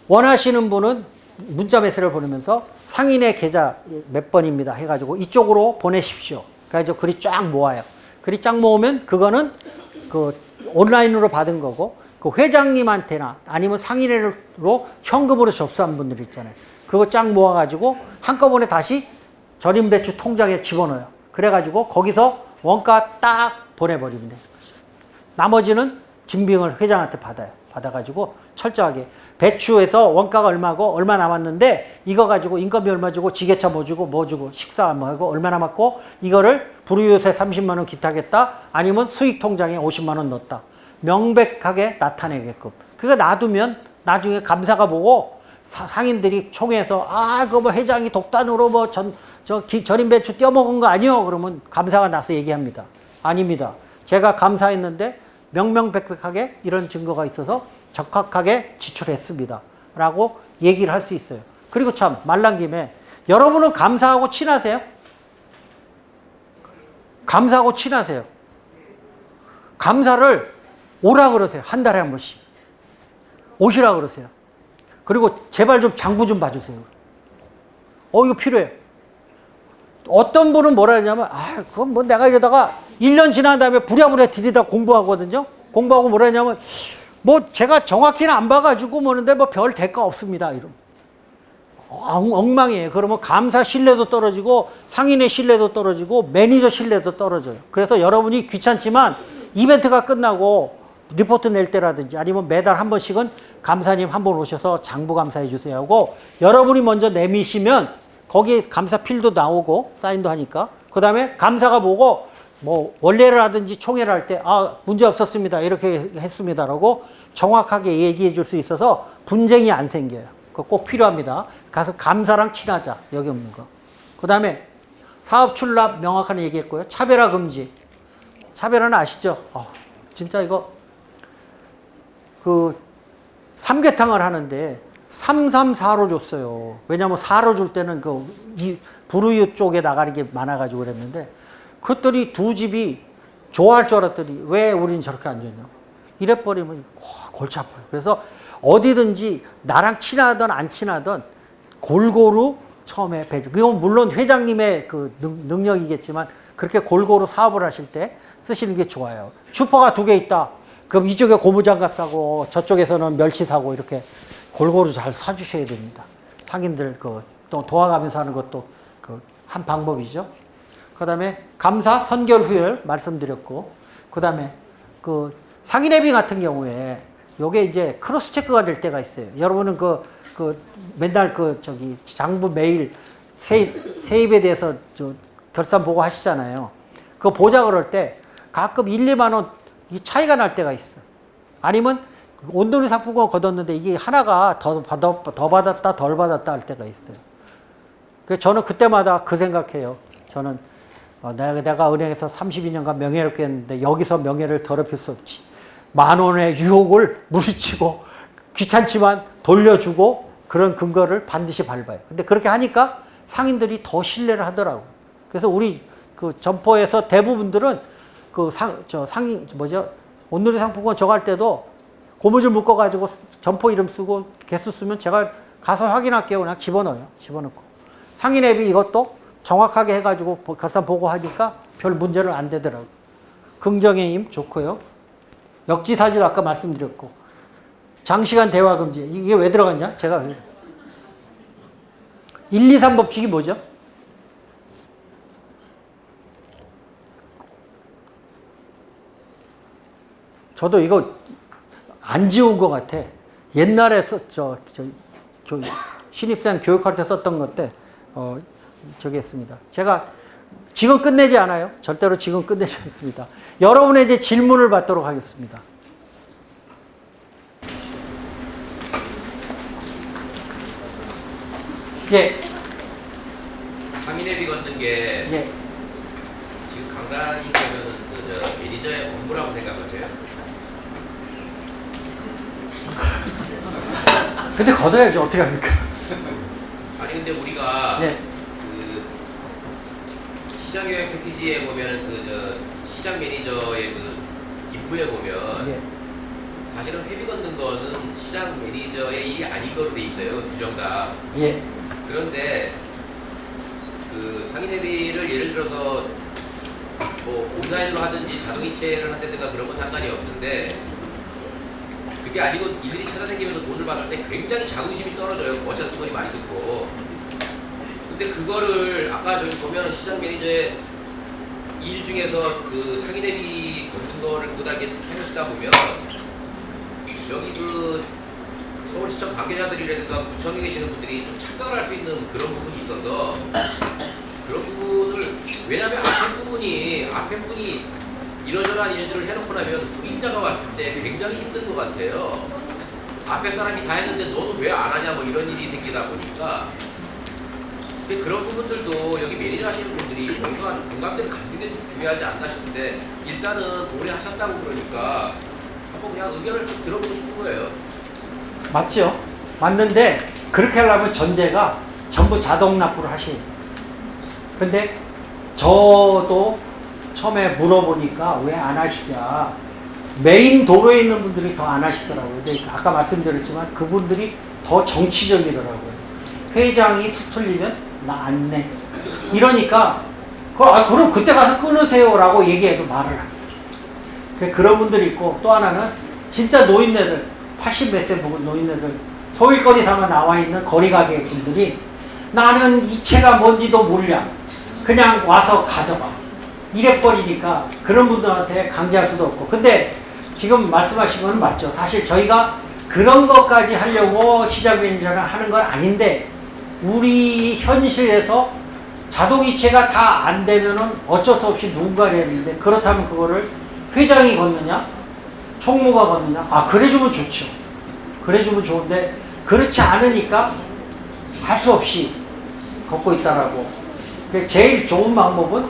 원하시는 분은 문자 메시지를 보내면서 상인의 계좌 몇 번입니다 해가지고 이쪽으로 보내십시오. 그래서 글이 쫙 모아요. 글이 쫙 모으면 그거는 그 온라인으로 받은 거고, 그 회장님한테나 아니면 상인으로 현금으로 접수한 분들 있잖아요. 그거 쫙 모아가지고 한꺼번에 다시 절임 배추 통장에 집어넣어요. 그래가지고 거기서 원가 딱 보내버리면 돼요. 나머지는 증빙을 회장한테 받아요. 받아가지고 철저하게 배추에서 원가가 얼마고 얼마 남았는데 이거 가지고 인건비 얼마 주고 지게차 뭐 주고 식사 뭐 하고 얼마 남았고 이거를 불우이웃에 30만 원 기타겠다 아니면 수익 통장에 50만 원 넣었다. 명백하게 나타내게끔. 그거 놔두면 나중에 감사가 보고 상인들이 총회에서 그거 뭐 회장이 독단으로 뭐 절임 배추 떼어먹은 거 아니요? 그러면 감사가 나서 얘기합니다. 아닙니다. 제가 감사했는데 명명백백하게 이런 증거가 있어서 적합하게 지출했습니다. 라고 얘기를 할 수 있어요. 그리고 참 말난 김에 여러분은 감사하고 친하세요? 감사하고 친하세요. 감사를 오라 그러세요. 한 달에 한 번씩. 오시라 그러세요. 그리고 제발 좀 장부 좀 봐주세요. 이거 필요해. 어떤 분은 뭐라 하냐면, 그건 뭐 내가 이러다가 1년 지난 다음에 부랴부랴 들이다 공부하거든요. 공부하고 뭐라 하냐면, 뭐 제가 정확히는 안 봐가지고 뭐는데 뭐 별 대가 없습니다. 이러면. 엉망이에요. 그러면 감사 신뢰도 떨어지고 상인의 신뢰도 떨어지고 매니저 신뢰도 떨어져요. 그래서 여러분이 귀찮지만 이벤트가 끝나고 리포트 낼 때라든지 아니면 매달 한 번씩은 감사님 한 번 오셔서 장부 감사해 주세요 하고 여러분이 먼저 내미시면 거기 감사 필도 나오고 사인도 하니까 그 다음에 감사가 보고 뭐 원래를 하든지 총회를 할 때 문제 없었습니다 이렇게 했습니다라고 정확하게 얘기해 줄 수 있어서 분쟁이 안 생겨요. 그거 꼭 필요합니다. 가서 감사랑 친하자. 여기 없는 거. 그 다음에 사업 출납 명확하게 얘기했고요. 차별화 금지. 차별화는 아시죠? 진짜 이거 그 삼계탕을 하는데 334로 줬어요. 왜냐면 4로 줄 때는 이 불우이웃 쪽에 나가는 게 많아가지고 그랬는데 그랬더니 두 집이 좋아할 줄 알았더니 왜 우린 저렇게 안 줬냐. 이래버리면 골치 아파요. 그래서 어디든지 나랑 친하든 안 친하든 골고루 처음에 배제. 그건 물론 회장님의 그 능력이겠지만 그렇게 골고루 사업을 하실 때 쓰시는 게 좋아요. 슈퍼가 2개 있다. 그럼 이쪽에 고무장갑 사고 저쪽에서는 멸치 사고 이렇게 골고루 잘 사주셔야 됩니다. 상인들 또 도와가면서 하는 것도 한 방법이죠. 그 다음에 감사, 선결, 후열 말씀드렸고, 그 다음에 상인회비 같은 경우에 요게 이제 크로스 체크가 될 때가 있어요. 여러분은 맨날 장부 매일 세입에 대해서 결산 보고 하시잖아요. 그거 보자 그럴 때 가끔 1, 2만 원 이 차이가 날 때가 있어. 아니면 온돌이 상품권 걷었는데 이게 하나가 더 받았다 덜 받았다 할 때가 있어요. 그래서 저는 그때마다 그 생각해요. 저는 내가 은행에서 32년간 명예롭게 했는데 여기서 명예를 더럽힐 수 없지. 10,000원의 유혹을 물리치고 귀찮지만 돌려주고 그런 근거를 반드시 밟아요. 근데 그렇게 하니까 상인들이 더 신뢰를 하더라고요. 그래서 우리 점포에서 대부분들은 상인 온누리 상품권 저거 할 때도 고무줄 묶어가지고 점포 이름 쓰고 개수 쓰면 제가 가서 확인할게요. 그냥 집어넣고. 상인회비 이것도 정확하게 해가지고 결산 보고하니까 별 문제는 안 되더라고요. 긍정의 힘 좋고요. 역지사지도 아까 말씀드렸고. 장시간 대화 금지. 이게 왜 들어갔냐? 제가 1, 2, 3 법칙이 뭐죠? 저도 이거 안 지운 것 같아. 옛날에 신입생 교육할 때 썼던 것 때, 저기 했습니다. 제가 지금 끝내지 않아요. 절대로 지금 끝내지 않습니다. 여러분의 이제 질문을 받도록 하겠습니다. 예. 상인회비 걷는 게 예. 지금 강사님께서는 매니저의 업무라고 생각하세요? 근데 걷어야죠. 어떻게 합니까? 아니 근데 우리가 예. 시장 경영 패키지에 보면 시장 매니저의 그 임무에 보면 예. 사실은 회비 걷는 거는 시장 매니저의 일이 아닌 거로 돼 있어요. 규정상. 예. 그런데 그 상인회비를 예를 들어서 뭐 온라인으로 하든지 자동이체를 한다든가 그런 건 상관이 없는데 그게 아니고 일일이 찾아다니면서 돈을 받을 때 굉장히 자긍심이 떨어져요. 어차피 돈이 많이 듣고. 근데 그거를 아까 저기 보면 시장 매니저의 일 중에서 그 상인회비 걷는 거를 그다게 해보시다 보면 여기 그 서울시청 관계자들이라든가 구청에 계시는 분들이 좀 착각을 할 수 있는 그런 부분이 있어서 그런 부분을 왜냐하면 앞에 분이 이러저러한 일들을 해놓고 나면 후임자가 왔을 때 굉장히 힘든 것 같아요. 앞에 사람이 다 했는데 너는 왜 안 하냐 뭐 이런 일이 생기다 보니까 근데 그런 부분들도 여기 매니저 하시는 분들이 뭔가 공감대를 갖는 게 중요하지 않나 싶은데 일단은 오래 하셨다고 그러니까 한번 그냥 의견을 좀 들어보고 싶은 거예요. 맞죠? 맞는데 그렇게 하려면 전제가 전부 자동 납부를 하셔야 돼요. 근데 저도 처음에 물어보니까 왜 안 하시냐. 메인 도로에 있는 분들이 더 안 하시더라고요. 근데 아까 말씀드렸지만 그분들이 더 정치적이더라고요. 회장이 수틀리면 나 안 내. 이러니까 그럼 그때 가서 끊으세요라고 얘기해도 말을 안 해요. 그런 분들이 있고 또 하나는 진짜 노인네들 80 몇 세 노인네들 소일거리 삼아 나와 있는 거리가게 분들이 나는 이 채가 뭔지도 몰라. 그냥 와서 가져가. 이래버리니까 그런 분들한테 강제할 수도 없고. 근데 지금 말씀하신 건 맞죠. 사실 저희가 그런 것까지 하려고 시장 매니저를 하는 건 아닌데 우리 현실에서 자동이체가 다 안 되면은 어쩔 수 없이 누군가 해야 되는데 그렇다면 그거를 회장이 걷느냐? 총무가 걷느냐? 그래주면 좋죠. 그래주면 좋은데 그렇지 않으니까 할 수 없이 걷고 있다라고. 제일 좋은 방법은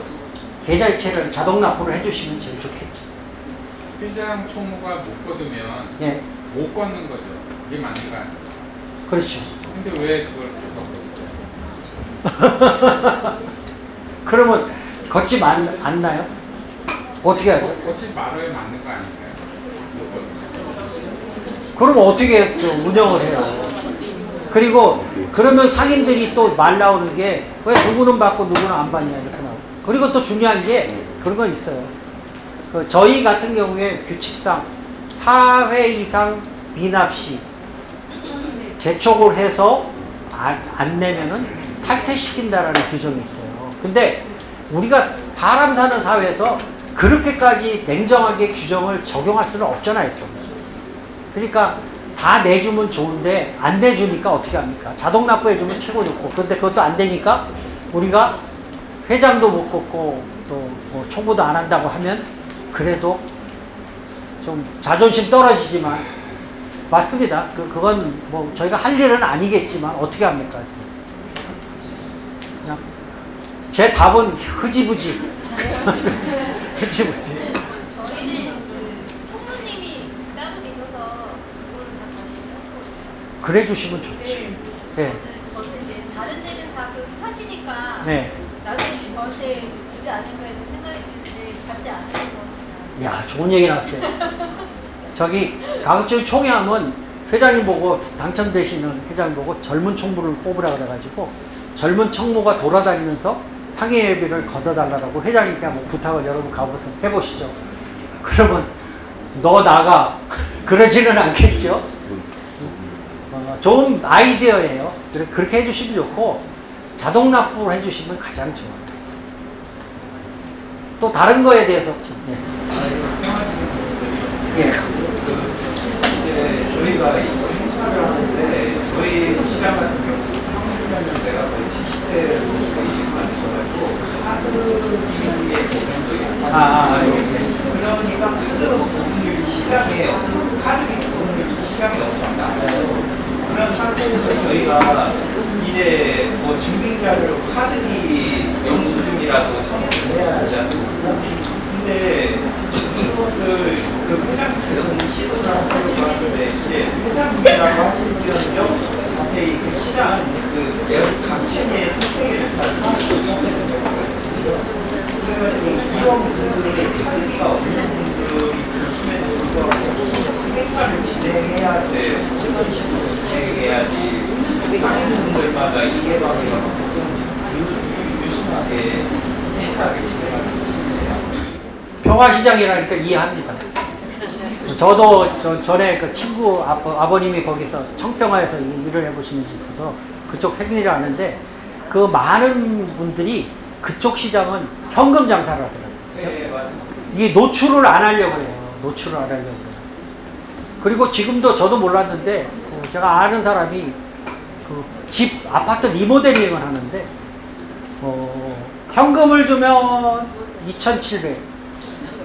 계좌이체를 자동 납부를 해주시면 제일 좋겠죠. 회장 총무가 못 걷으면 예. 못 걷는 거죠. 이게 맞는 거 아니에요? 그렇죠. 근데 왜 그걸 계속 그러면 걷지 않나요? 어떻게 하죠? 걷지 말아야 맞는 거 아닌가요? 못 걷는 그럼 어떻게 운영을 해요? 그리고 그러면 상인들이 또 말 나오는 게 왜 누구는 받고 누구는 안 받냐 이렇게 나오고. 그리고 또 중요한 게 그런 건 있어요. 저희 같은 경우에 규칙상 4회 이상 미납 시 재촉을 해서 안 내면은 탈퇴시킨다라는 규정이 있어요. 근데 우리가 사람 사는 사회에서 그렇게까지 냉정하게 규정을 적용할 수는 없잖아요. 또. 그러니까 다 내주면 좋은데 안 내주니까 어떻게 합니까? 자동 납부해주면 최고 좋고. 근데 그것도 안 되니까 우리가 회장도 못 걷고 또 뭐 총무도 안 한다고 하면 그래도 좀 자존심 떨어지지만 맞습니다. 그건 뭐 저희가 할 일은 아니겠지만 어떻게 합니까? 그냥 제 답은 흐지부지. 흐지부지. 저희는 그 총무님이 따로 계셔서 그거를 다 하시거든요. 그래 주시면 좋죠. 네. 네. 저는 이제 다른 데는 다 그렇게 하시니까 네. 나중에 이제 저한테 오지 않을까 이런 생각이 드는데 받지 않는 거. 야, 좋은 얘기 나왔어요. 저기 가급적 총회하면 회장님 보고 당첨되시는 회장 보고 젊은 총무를 뽑으라 그래가지고 젊은 총무가 돌아다니면서 상인회비를 걷어달라고 회장님께 한번 부탁을 여러분 가보세요. 해보시죠. 그러면 너 나가 그러지는 않겠죠. 좋은 아이디어예요. 그렇게 해주시면 좋고 자동 납부를 해주시면 가장 좋아요. 또 다른 거에 대해서 예. 예. 이제 저희가 이거 행사를 하는데 저희 시장 같은 경우 청소년연대가 거의 70대를 거의 많으셔가지고 카드 기능의 보편도 약간 그러니까 카드 보급률 시장에 카드 보급률 시장이 엄청 낮아요. 그런 상태에서 저희가 이제 뭐 증빙자료로 카드기 영수증이라도 선택을 해야 하지 않습니까? 근데 이것을 그 회장님께서 시도를 하시려고 하는데 이제 회장님이라고 하시면요 자세히 그 시장 그 각 층의 생태계를 잘 파악을 못하는 경우가 있거든요. 그러면 이런 분들에게 카드가 없는 분들이 그러시면 행사를 진행해야 돼. 진행해야지. 상인 분들마다 이해관계가 유심하게 행사하게 진행하는 거예요. 평화시장이라니까 이해합니다. 저도 전에 그 친구 아버님이 거기서 청평화에서 일을 해보신 적이 있어서 그쪽 생일을 아는데 그 많은 분들이 그쪽 시장은 현금 장사를 하더라고요. 네, 맞아요. 이게 노출을 안 하려고 해요. 노출을 안 하려고 해요. 그리고 지금도 저도 몰랐는데 제가 아는 사람이 그 집 아파트 리모델링을 하는데 현금을 주면 2,700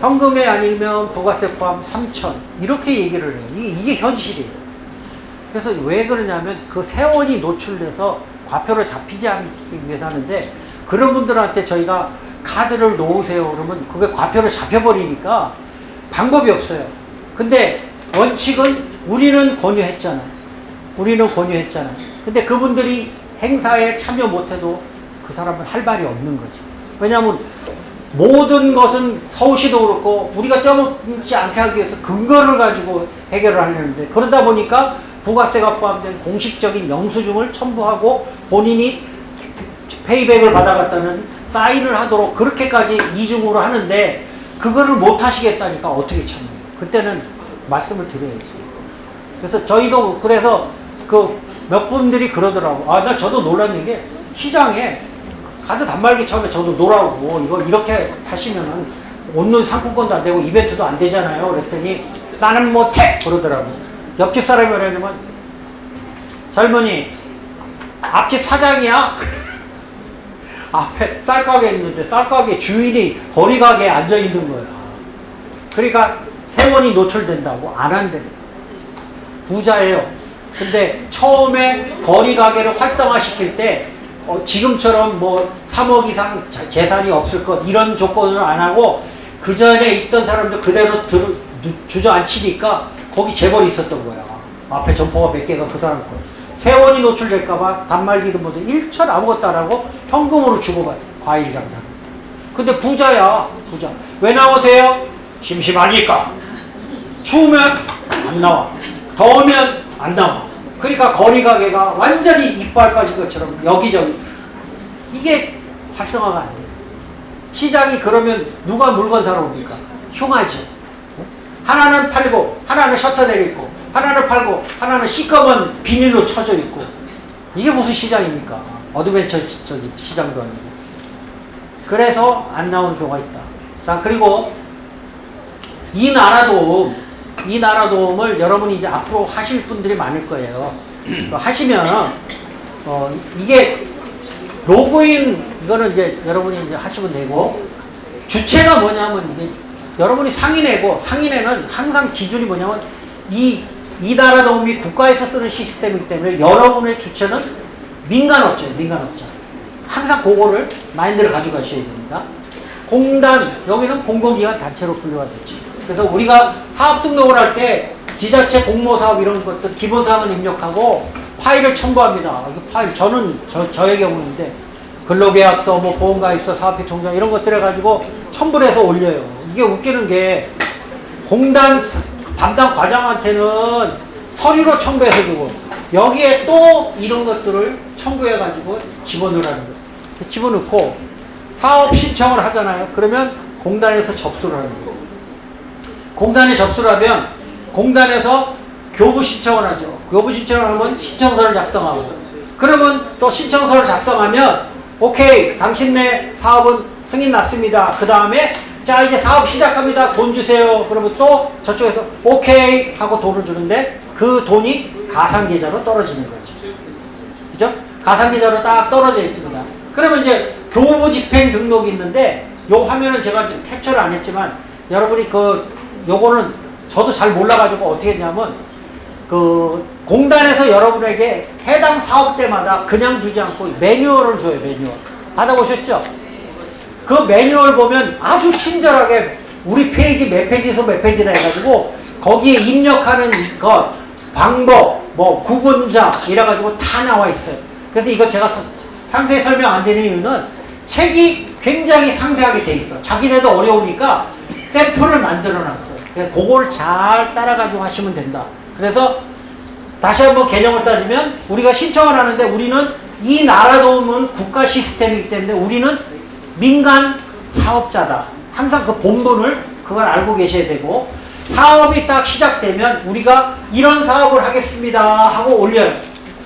현금에 아니면 부가세 포함 3,000 이렇게 얘기를 해요. 이게 현실이에요. 그래서 왜 그러냐면 그 세원이 노출돼서 과표를 잡히지 않기 위해서 하는데 그런 분들한테 저희가 카드를 놓으세요 그러면 그게 과표를 잡혀버리니까 방법이 없어요. 근데 원칙은 우리는 권유했잖아요. 근데 그분들이 행사에 참여 못해도 그 사람은 할 말이 없는 거죠. 왜냐하면 모든 것은 서울시도 그렇고 우리가 떼어먹지 않게 하기 위해서 근거를 가지고 해결을 하려는데 그러다 보니까 부가세가 포함된 공식적인 영수증을 첨부하고 본인이 페이백을 받아갔다는 사인을 하도록 그렇게까지 이중으로 하는데 그거를 못 하시겠다니까 어떻게 참여해요. 그때는 말씀을 드려야죠. 그래서 저희도 그래서 그 몇 분들이 그러더라고. 저도 놀랐는 게 시장에 카드 단말기 처음에 저도 놀라고 이거 이렇게 하시면은 온누 상품권도 안 되고 이벤트도 안 되잖아요. 그랬더니 나는 못해 그러더라고. 옆집 사람이 뭐냐면 젊은이 앞집 사장이야. 앞에 쌀가게 있는데 쌀가게 주인이 거리가게에 앉아 있는 거야. 그러니까 세원이 노출된다고 안 한대. 부자예요. 근데 처음에 거리가게를 활성화시킬 때 지금처럼 뭐 3억 이상 재산이 없을 것 이런 조건을 안 하고 그 전에 있던 사람들 그대로 주저앉히니까 거기 재벌이 있었던 거야. 앞에 점포가 몇 개가 그 사람 거. 세원이 노출될까봐 단말기도 뭐든 1천 아무것도 안 하고 현금으로 주고받아. 과일 장사. 근데 부자야. 부자. 왜 나오세요? 심심하니까. 추우면 안 나와. 더우면 안 나와. 그러니까 거리가게가 완전히 이빨 빠진 것처럼 여기저기. 이게 활성화가 안 돼요. 시장이 그러면 누가 물건 사러 옵니까? 흉하지. 하나는 팔고, 하나는 셔터 내리고, 하나는 팔고, 하나는 시꺼먼 비닐로 쳐져 있고. 이게 무슨 시장입니까? 어드벤처 시장도 아니고. 그래서 안 나오는 경우가 있다. 자, 그리고 이 나라도움을 여러분이 이제 앞으로 하실 분들이 많을 거예요. 하시면, 이게 로그인, 이거는 이제 여러분이 이제 하시면 되고, 주체가 뭐냐면, 이게 여러분이 상인회고, 상인회는 항상 기준이 뭐냐면, 이 나라도움이 국가에서 쓰는 시스템이기 때문에 여러분의 주체는 민간업자예요. 항상 그거를 마인드를 가져가셔야 됩니다. 공단, 여기는 공공기관 단체로 분류가 됐죠. 그래서 우리가 사업 등록을 할 때 지자체 공모사업 이런 것들 기본사항을 입력하고 파일을 첨부합니다. 이 파일, 저의 경우인데 근로계약서, 뭐 보험가입서, 사업비 통장 이런 것들 해가지고 첨부를 해서 올려요. 이게 웃기는 게 공단 담당 과장한테는 서류로 첨부해서 주고 여기에 또 이런 것들을 첨부해가지고 집어넣으라는 거예요. 집어넣고 사업 신청을 하잖아요. 그러면 공단에서 접수를 하는 거예요. 공단에 접수를 하면 공단에서 교부 신청을 하죠. 교부 신청을 하면 신청서를 작성하고 그러면 또 신청서를 작성하면 오케이 당신네 사업은 승인 났습니다. 그 다음에 자 이제 사업 시작합니다. 돈 주세요. 그러면 또 저쪽에서 오케이 하고 돈을 주는데 그 돈이 가상계좌로 떨어지는 거죠. 그죠? 가상계좌로 딱 떨어져 있습니다. 그러면 이제 교부 집행 등록이 있는데 요 화면은 제가 지금 캡처를 안 했지만 여러분이 요거는 저도 잘 몰라가지고 어떻게 했냐면 공단에서 여러분에게 해당 사업대마다 그냥 주지 않고 매뉴얼을 줘요. 매뉴얼 받아보셨죠? 그 매뉴얼 보면 아주 친절하게 우리 페이지 몇 페이지에서 몇 페이지나 해가지고 거기에 입력하는 것 방법 뭐 구분자 이래가지고 다 나와 있어요. 그래서 이거 제가 상세히 설명 안 드리는 이유는 책이 굉장히 상세하게 돼 있어. 자기네도 어려우니까 샘플을 만들어 놨어요. 그래서 그걸 잘 따라가지고 하시면 된다. 그래서 다시 한번 개념을 따지면 우리가 신청을 하는데 우리는 이 나라 도움은 국가 시스템이기 때문에 우리는 민간 사업자다. 항상 그 본분을 그걸 알고 계셔야 되고 사업이 딱 시작되면 우리가 이런 사업을 하겠습니다 하고 올려요.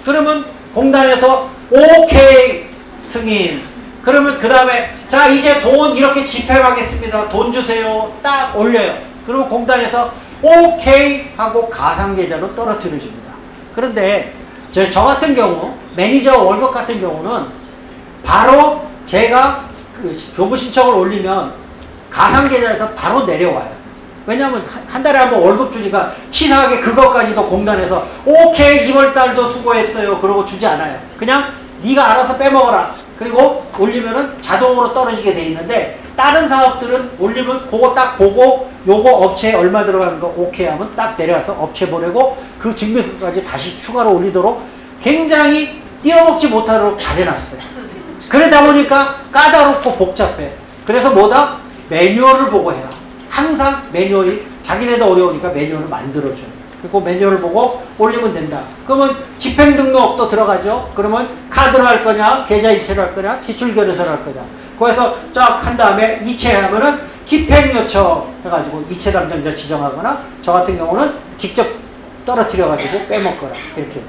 그러면 공단에서 오케이 승인. 그러면 그 다음에 자 이제 돈 이렇게 집행하겠습니다. 돈 주세요. 딱 올려요. 그러면 공단에서 오케이 하고 가상계좌로 떨어뜨려 줍니다. 그런데 저 같은 경우 매니저 월급 같은 경우는 바로 제가 그 교부 신청을 올리면 가상계좌에서 바로 내려와요. 왜냐하면 한 달에 한 번 월급 주니까 치사하게 그것까지도 공단에서 오케이 이번 달도 수고했어요 그러고 주지 않아요. 그냥 네가 알아서 빼먹어라. 그리고 올리면은 자동으로 떨어지게 돼 있는데 다른 사업들은 올리면 그거 딱 보고 요거 업체에 얼마 들어가는 거 오케이 하면 딱 내려와서 업체 보내고 그 증명서까지 다시 추가로 올리도록 굉장히 띄어먹지 못하도록 잘 해놨어요. 그러다 보니까 까다롭고 복잡해. 그래서 뭐다? 매뉴얼을 보고 해라. 항상 매뉴얼이 자기네도 어려우니까 매뉴얼을 만들어줘요. 그리고 매뉴얼을 보고 올리면 된다. 그러면 집행등록도 들어가죠. 그러면 카드로 할 거냐, 계좌 이체로 할 거냐, 지출결의서로 할 거냐. 거기서 쫙 한 다음에 이체하면은 집행요청 해가지고 이체 담당자 지정하거나 저 같은 경우는 직접 떨어뜨려가지고 빼먹거나 이렇게.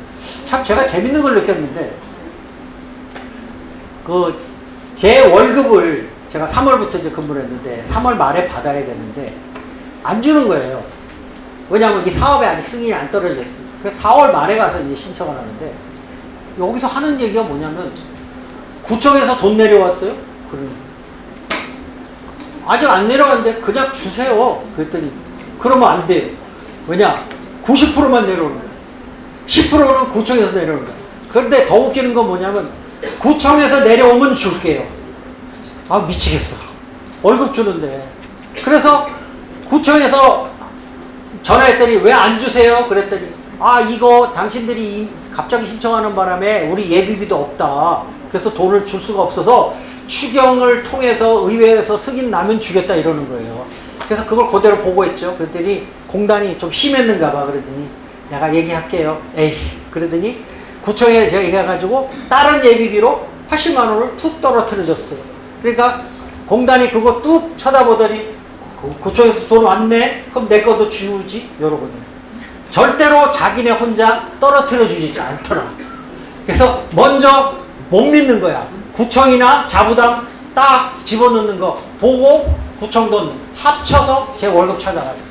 참 제가 재밌는 걸 느꼈는데 그 제 월급을 제가 3월부터 이제 근무를 했는데 3월 말에 받아야 되는데 안 주는 거예요. 왜냐하면 이 사업에 아직 승인이 안 떨어져 있어요. 그래서 4월 말에 가서 이제 신청을 하는데 여기서 하는 얘기가 뭐냐면 구청에서 돈 내려왔어요? 그러는 아직 안 내려왔는데 그냥 주세요. 그랬더니 그러면 안 돼요. 왜냐? 90%만 내려오는 거예요. 10%는 구청에서 내려오는 거예요. 그런데 더 웃기는 건 뭐냐면 구청에서 내려오면 줄게요. 아 미치겠어. 월급 주는데. 그래서 구청에서 전화했더니 왜 안 주세요? 그랬더니 아 이거 당신들이 갑자기 신청하는 바람에 우리 예비비도 없다. 그래서 돈을 줄 수가 없어서 추경을 통해서 의회에서 승인 나면 주겠다 이러는 거예요. 그래서 그걸 그대로 보고했죠. 그랬더니 공단이 좀 심했는가 봐. 그랬더니 내가 얘기할게요. 에이. 그러더니 구청에 제가 얘기해가지고 다른 예비비로 80만 원을 툭 떨어뜨려 줬어요. 그러니까 공단이 그거 뚝 쳐다보더니 구청에서 돈 왔네? 그럼 내 것도 주지? 이러거든요. 절대로 자기네 혼자 떨어뜨려 주지 않더라. 그래서 먼저 못 믿는 거야. 구청이나 자부담 딱 집어넣는 거 보고 구청 돈 합쳐서 제 월급 찾아가지고.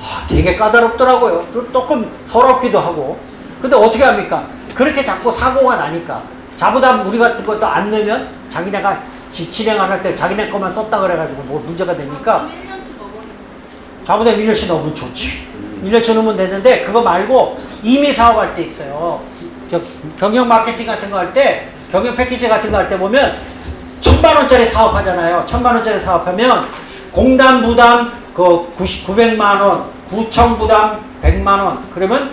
아, 되게 까다롭더라고요. 조금 서럽기도 하고. 근데 어떻게 합니까? 그렇게 자꾸 사고가 나니까 자부담 우리 같은 것도 안 넣으면 자기네가 진행 안 할 때 자기네 것만 썼다 그래가지고 뭐 문제가 되니까 자부담 1년치 넣으면 좋지. 1년치 넣으면 되는데 그거 말고 이미 사업할 때 있어요. 저 경영 마케팅 같은 거 할 때 경영 패키지 같은 거 할 때 보면 1,000만 원짜리 사업하잖아요. 1,000만 원짜리 사업하면 공단 부담 그 900만 원, 구청 부담 100만 원. 그러면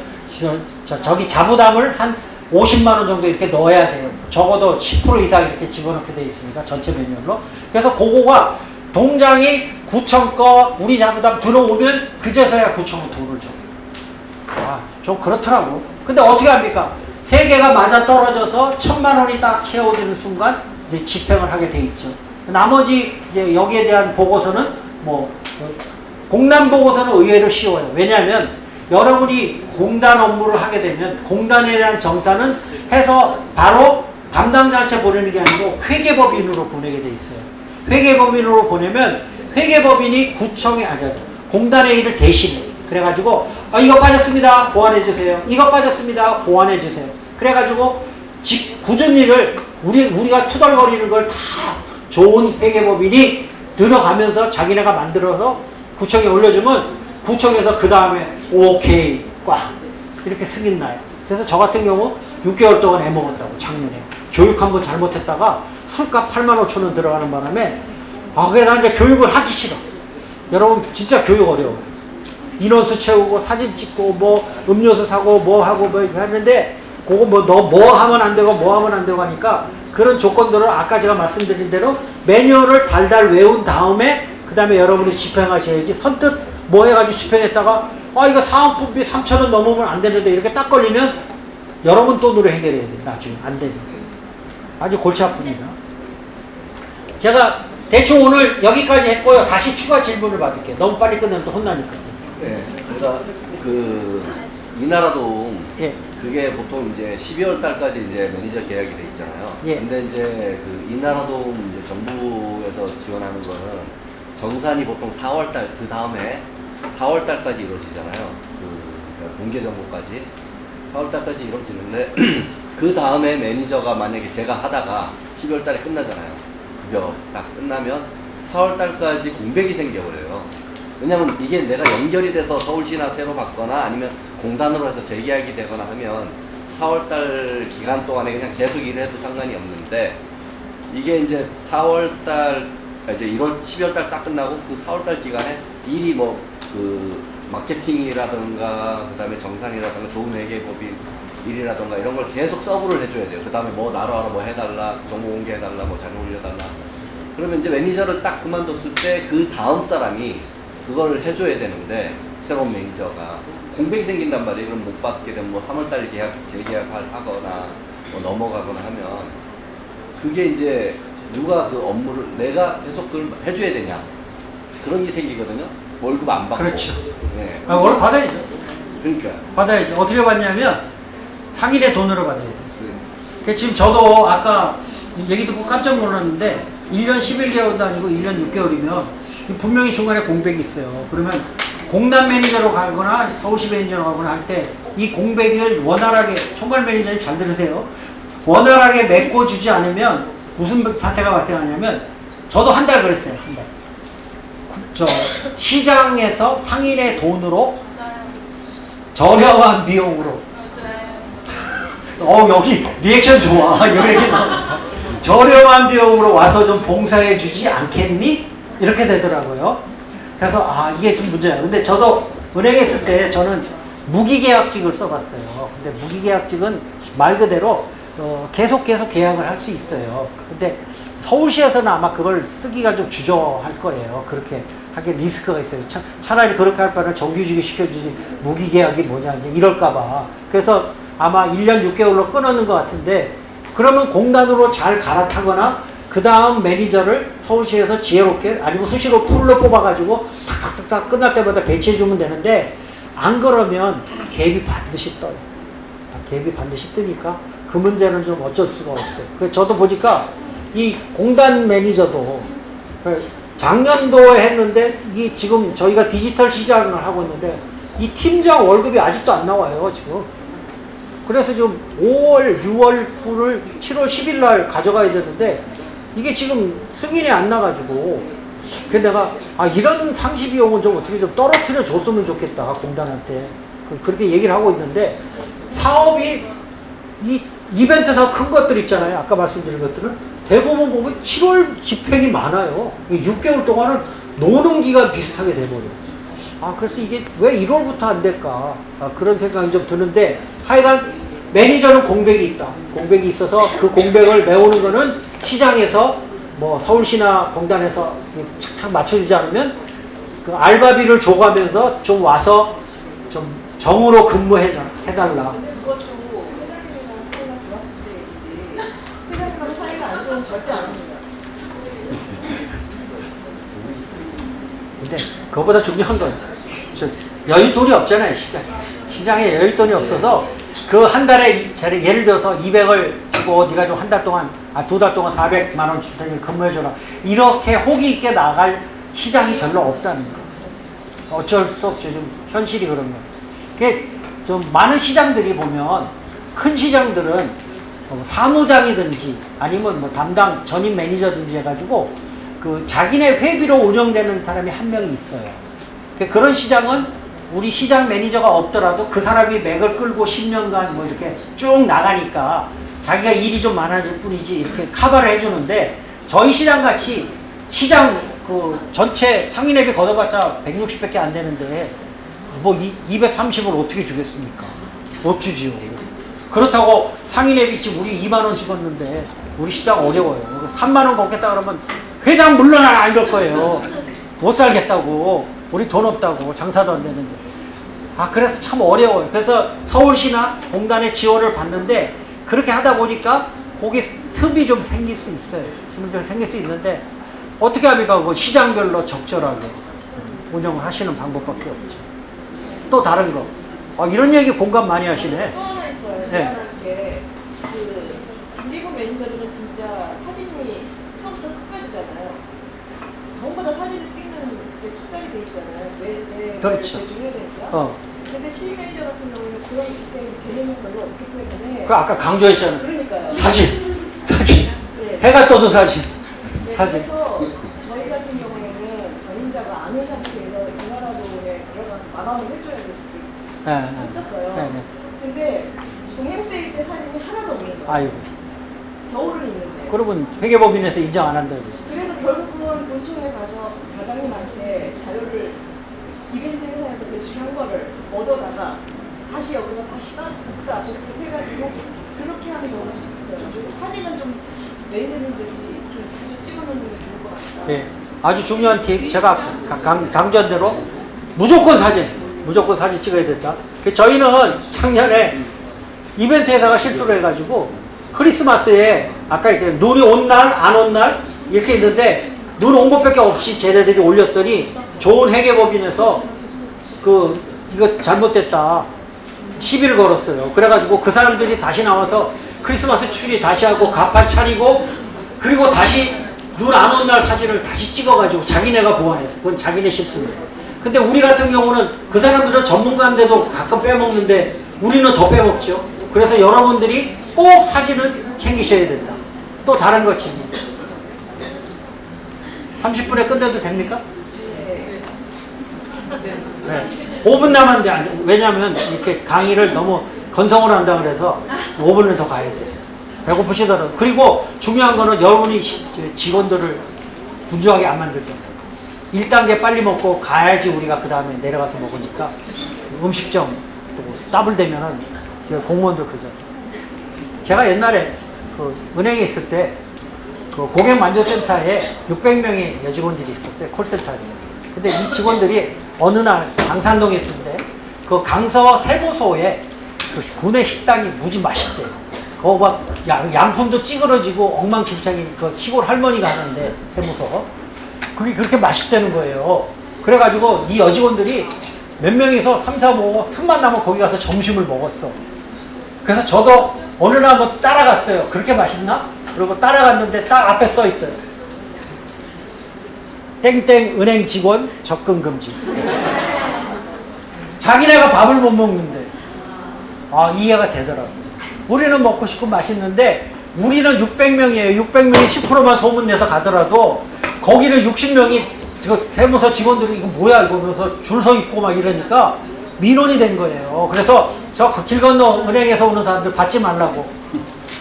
저기 자부담을 한 50만 원 정도 이렇게 넣어야 돼요. 적어도 10% 이상 이렇게 집어넣게 돼 있으니까 전체 매뉴얼로. 그래서 그거가 동장이 구청 거 우리 자부담 들어오면 그제서야 구청은 돈을 줘. 아, 좀 그렇더라고. 근데 어떻게 합니까? 세 개가 맞아 떨어져서 1,000만 원이 딱 채워지는 순간 이제 집행을 하게 돼 있죠. 나머지 이제 여기에 대한 보고서는 뭐 공단 보고서는 의외로 쉬워요. 왜냐하면 여러분이 공단 업무를 하게 되면 공단에 대한 정산은 해서 바로 담당자한테 보내는 게 아니고 회계법인으로 보내게 돼 있어요. 회계법인으로 보내면 회계법인이 구청에 공단의 일을 대신해. 그래가지고 이거 빠졌습니다. 보완해 주세요. 이거 빠졌습니다. 보완해 주세요. 그래가지고 굳은 일을 우리가 투덜거리는 걸 다 좋은 회계법인이 들어가면서 자기네가 만들어서 구청에 올려주면 구청에서 그 다음에 오케이 꽝 이렇게 승인 나요. 그래서 저 같은 경우 6개월 동안 애먹었다고 작년에 교육 한번 잘못했다가 술값 8만 5천 원 들어가는 바람에 그래 나 이제 교육을 하기 싫어. 여러분 진짜 교육 어려워요. 인원수 채우고 사진 찍고 뭐 음료수 사고 뭐 하고 뭐 이렇게 하는데 그거 뭐 너 뭐 하면 안 되고 뭐 하면 안 되고 하니까 그런 조건들을 아까 제가 말씀드린 대로 매뉴얼을 달달 외운 다음에 그 다음에 여러분이 집행하셔야지 선뜻 뭐 해가지고 집행했다가 아 이거 사은품비 3,000원 넘으면 안 되는데 이렇게 딱 걸리면 여러분 돈으로 해결해야 돼. 나중에 안 되면 아주 골치 아픕니다. 제가 대충 오늘 여기까지 했고요. 다시 추가 질문을 받을게요. 너무 빨리 끝내면 또 혼나니까. 네. 그러니까 이 나라도 예. 그게 보통 이제 12월 달까지 이제 매니저 계약이 돼 있잖아요. 예. 근데 이제 이 나라도 이제 정부에서 지원하는 거는 정산이 보통 4월 달 그 다음에 4월 달까지 이루어지잖아요. 그 공개 정보까지 4월 달까지 이루어지는데 그 다음에 매니저가 만약에 제가 하다가 12월 달에 끝나잖아요. 급여 딱 끝나면 4월 달까지 공백이 생겨버려요. 왜냐면 이게 내가 연결이 돼서 서울시나 새로 받거나 아니면 공단으로 해서 재계약이 되거나 하면 4월달 기간 동안에 그냥 계속 일을 해도 상관이 없는데 이게 이제 4월달 이제 12월달 딱 끝나고 그 4월달 기간에 일이 뭐 그 마케팅이라든가 그 다음에 정산이라든가 좋은 회계법인 일이라든가 이런 걸 계속 서브를 해줘야 돼요. 그 다음에 뭐 나로 뭐 해달라, 정보 공개해달라, 뭐 자료 올려달라. 그러면 이제 매니저를 딱 그만뒀을 때 그 다음 사람이 그걸 해줘야 되는데 새로운 매니저가 공백이 생긴단 말이에요. 그럼 못 받게 되면 뭐 3월달 재계약하거나 뭐 넘어가거나 하면 그게 이제 누가 그 업무를 내가 계속 그걸 해줘야 되냐 그런 게 생기거든요. 월급 안 받고. 그렇죠. 네. 아, 월급 받아야죠. 그러니까. 받아야죠. 어떻게 받냐면 상인의 돈으로 받아야 돼요. 네. 지금 저도 아까 얘기 듣고 깜짝 놀랐는데 1년 11개월도 아니고 1년 6개월이면 분명히 중간에 공백이 있어요. 그러면 공단 매니저로 가거나 서울시 매니저로 가거나 할 때 이 공백을 원활하게 총괄 매니저님 잘 들으세요. 원활하게 메꿔주지 않으면 무슨 사태가 발생하냐면 저도 한 달 그랬어요. 한 달. 시장에서 상인의 돈으로 저렴한 비용으로 여기 리액션 좋아. 여기 저렴한 비용으로 와서 좀 봉사해 주지 않겠니? 이렇게 되더라고요. 그래서 이게 좀 문제야. 근데 저도 은행에 있을 때 저는 무기계약직을 써봤어요. 근데 무기계약직은 말 그대로 계속 계약을 할 수 있어요. 근데 서울시에서는 아마 그걸 쓰기가 좀 주저할 거예요. 그렇게 하기엔 리스크가 있어요. 차라리 그렇게 할 바에는 정규직이 시켜주지 무기계약이 뭐냐 이제 이럴까봐. 그래서 아마 1년 6개월로 끊어놓은 것 같은데 그러면 공단으로 잘 갈아타거나 그 다음 매니저를 서울시에서 지혜롭게 아니면 수시로 풀로 뽑아가지고 탁탁탁 끝날 때마다 배치해주면 되는데 안 그러면 갭이 반드시 떠요. 갭이 반드시 뜨니까 그 문제는 좀 어쩔 수가 없어요. 그래서 저도 보니까 이 공단 매니저도 작년도에 했는데 이 지금 저희가 디지털 시장을 하고 있는데 이 팀장 월급이 아직도 안 나와요 지금. 그래서 지금 5월 6월 분을 7월 10일 날 가져가야 되는데 이게 지금 승인이 안 나가지고 그래서 내가 이런 상시 비용은 좀 어떻게 좀 떨어뜨려 줬으면 좋겠다 공단한테 그렇게 얘기를 하고 있는데 사업이 이 이벤트 사업 큰 것들 있잖아요. 아까 말씀드린 것들은 대부분 보면 7월 집행이 많아요. 6개월 동안은 노는 기간 비슷하게 돼버려요. 그래서 이게 왜 1월부터 안 될까? 그런 생각이 좀 드는데 하여간 매니저는 공백이 있다. 공백이 있어서 그 공백을 메우는 거는 시장에서 뭐 서울시나 공단에서 착착 맞춰주지 않으면 그 알바비를 줘가면서 좀 와서 좀 정으로 근무해달라. 그것도 회장님이랑 사이가 좋았을 때이지 회장님하고 사이가 안 좋으면 절대 안 합니다. 근데 그거보다 중요한 건 여윳돈이 없잖아요. 시장에 여윳돈이 없어서 그 한 달에 예를 들어서 200을 주고 네가 좀 한 달 동안 2달 동안 400만 원 줄 테니 근무해줘라. 이렇게 호기 있게 나갈 시장이 별로 없다는 거. 어쩔 수 없죠. 좀 현실이 그런 거. 그게 좀 많은 시장들이 보면 큰 시장들은 사무장이든지 아니면 뭐 담당 전임 매니저든지 해가지고 그 자기네 회비로 운영되는 사람이 한 명이 있어요. 그런 시장은 우리 시장 매니저가 없더라도 그 사람이 맥을 끌고 10년간 뭐 이렇게 쭉 나가니까 자기가 일이 좀 많아질 뿐이지 이렇게 커버를 해주는데 저희 시장 같이 시장 그 전체 상인회비 걷어봤자 160밖에 안 되는데 뭐 230을 어떻게 주겠습니까? 못 주지요. 그렇다고 상인의 빛이 우리 2만 원 찍었는데 우리 시장 어려워요. 3만 원 걷겠다 그러면 회장 물러나 이럴 거예요. 못 살겠다고. 우리 돈 없다고. 장사도 안 되는데. 아, 그래서 참 어려워요. 그래서 서울시나 공단의 지원을 받는데 그렇게 하다 보니까 거기 틈이 좀 생길 수 있어요. 틈이 좀 생길 수 있는데 어떻게 합니까? 그 시장별로 적절하게 운영을 하시는 방법밖에 없죠. 또 다른 거. 이런 얘기 공감 많이 하시네. 또 하나 있어요. 네. 제가 게 그 김리국 매니저들은 진짜 사진이 처음부터 끝까지잖아요. 전부 다 사진을 찍는 게 습관이 돼 있잖아요. 매 그렇죠. 중요하니까. 근데 시위 매니저 같은 경우는 그런 개념이 별로 없기 때문에. 그 아까 강조했잖아요. 그러니까요. 사진. 네. 해가 떠도 사진. 네, 사진. 그래서 저희 같은 경우에는 전임자가 아는 상태에서 이나라도에 들어가서 마감을 해줘야 될수 네, 있었어요. 네, 네. 근데 동행세일 때 사진이 하나도 없는 거예요. 아이고. 겨울은 있는데. 그러면 회계법인에서 인정 안 한다고 그랬어요. 그래서 결국은 도청에 가서 과장님한테 자료를 이벤트 회사에서 제출한 거를 얻어다가 다시 여기서 다시 복사해가지고 그렇게 하는 경우가 좀 있어요. 그래서 사진은 좀 매니저님들이 좀 자주 찍어놓는 게 좋을 것 같다. 네. 아주 중요한 팁. 제가 강조한 대로 무조건 사진 찍어야 된다. 저희는 작년에 이벤트 회사가 실수를 해가지고 크리스마스에 아까 이제 눈이 온 날, 안 온 날 이렇게 있는데 눈 온 것밖에 없이 쟤네들이 올렸더니 좋은 회계법인에서 이거 잘못됐다. 시비를 걸었어요. 그래가지고 그 사람들이 다시 나와서 크리스마스 추리 다시 하고 가판 차리고 그리고 다시 눈 안 온 날 사진을 다시 찍어가지고 자기네가 보완했어. 그건 자기네 실수인데. 근데 우리 같은 경우는 그 사람들은 전문가인데도 가끔 빼먹는데 우리는 더 빼먹죠. 그래서 여러분들이 꼭 사진을 챙기셔야 된다. 또 다른 거 챙기. 30분에 끝내도 됩니까? 네. 5분 남았는데 왜냐면 이렇게 강의를 너무 건성으로 한다 그래서 5분은 더 가야 돼. 배고프시더라도. 그리고 중요한 거는 여러분이 직원들을 분주하게 안 만들잖아요. 1단계 빨리 먹고 가야지 우리가 그 다음에 내려가서 먹으니까 음식점 또 따블되면은 공무원들 그러잖아요. 제가 옛날에 그 은행에 있을 때 그 고객만족센터에 600명의 여직원들이 있었어요. 콜센터인데. 근데 이 직원들이 어느 날 강산동에 있었는데 그 강서 세무소에 그 구내 식당이 무지 맛있대요. 그거 막 양품도 찌그러지고 엉망진창인 그 시골 할머니가 하는데 세무소. 그게 그렇게 맛있다는 거예요. 그래가지고 이 여직원들이 몇 명이서 3, 4, 5 틈만 나면 거기 가서 점심을 먹었어. 그래서 저도 어느 날 한번 따라갔어요. 그렇게 맛있나? 그리고 따라갔는데 딱 앞에 써 있어요. 땡땡 은행 직원 접근 금지. 자기네가 밥을 못 먹는데. 이해가 되더라고요. 우리는 먹고 싶고 맛있는데 우리는 600명이에요. 600명이 10%만 소문내서 가더라도 거기는 60명이 세무서 직원들이 이거 뭐야 이러면서 줄 서 있고 막 이러니까 민원이 된 거예요. 그래서 저 길 건너 은행에서 오는 사람들 받지 말라고.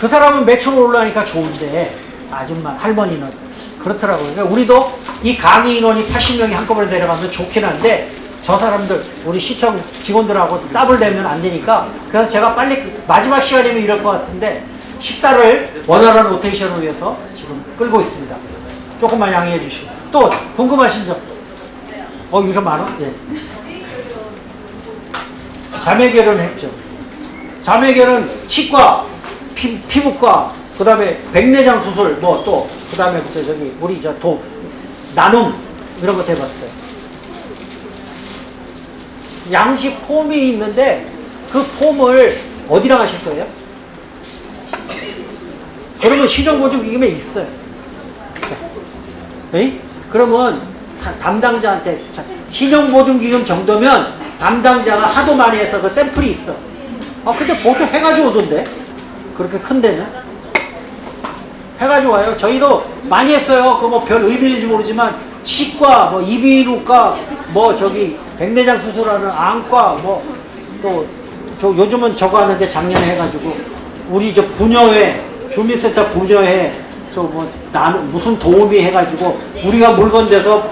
그 사람은 매출 올라가니까 좋은데 아줌마 할머니는 그렇더라고요. 그러니까 우리도 이 강의 인원이 80명이 한꺼번에 내려가면 좋긴 한데 저 사람들 우리 시청 직원들하고 따블 되면 안 되니까 그래서 제가 빨리 마지막 시간이면 이럴 것 같은데 식사를 원활한 로테이션을 위해서 지금 끌고 있습니다. 조금만 양해해 주시고 또 궁금하신 점 이렇게 많아? 예. 자매 결혼했죠. 자매 결혼 치과, 피부과, 그 다음에 백내장 수술, 그 다음에 저기 우리 나눔 이런 거 해봤어요. 양식 폼이 있는데 그 폼을 어디랑 하실 거예요? 그러면 신용보증기금에 있어요. 에이? 그러면 담당자한테 신용보증기금 정도면 담당자가 하도 많이 해서 그 샘플이 있어. 근데 보통 해가지고 오던데 그렇게 큰 데는 해가지고 와요. 저희도 많이 했어요. 별 의미인지 모르지만 치과, 이비인후과, 백내장 수술하는 안과, 요즘은 저거 하는데 작년에 해가지고 우리 부녀회, 주민센터 부녀회 무슨 도우미 해가지고 우리가 물건 대서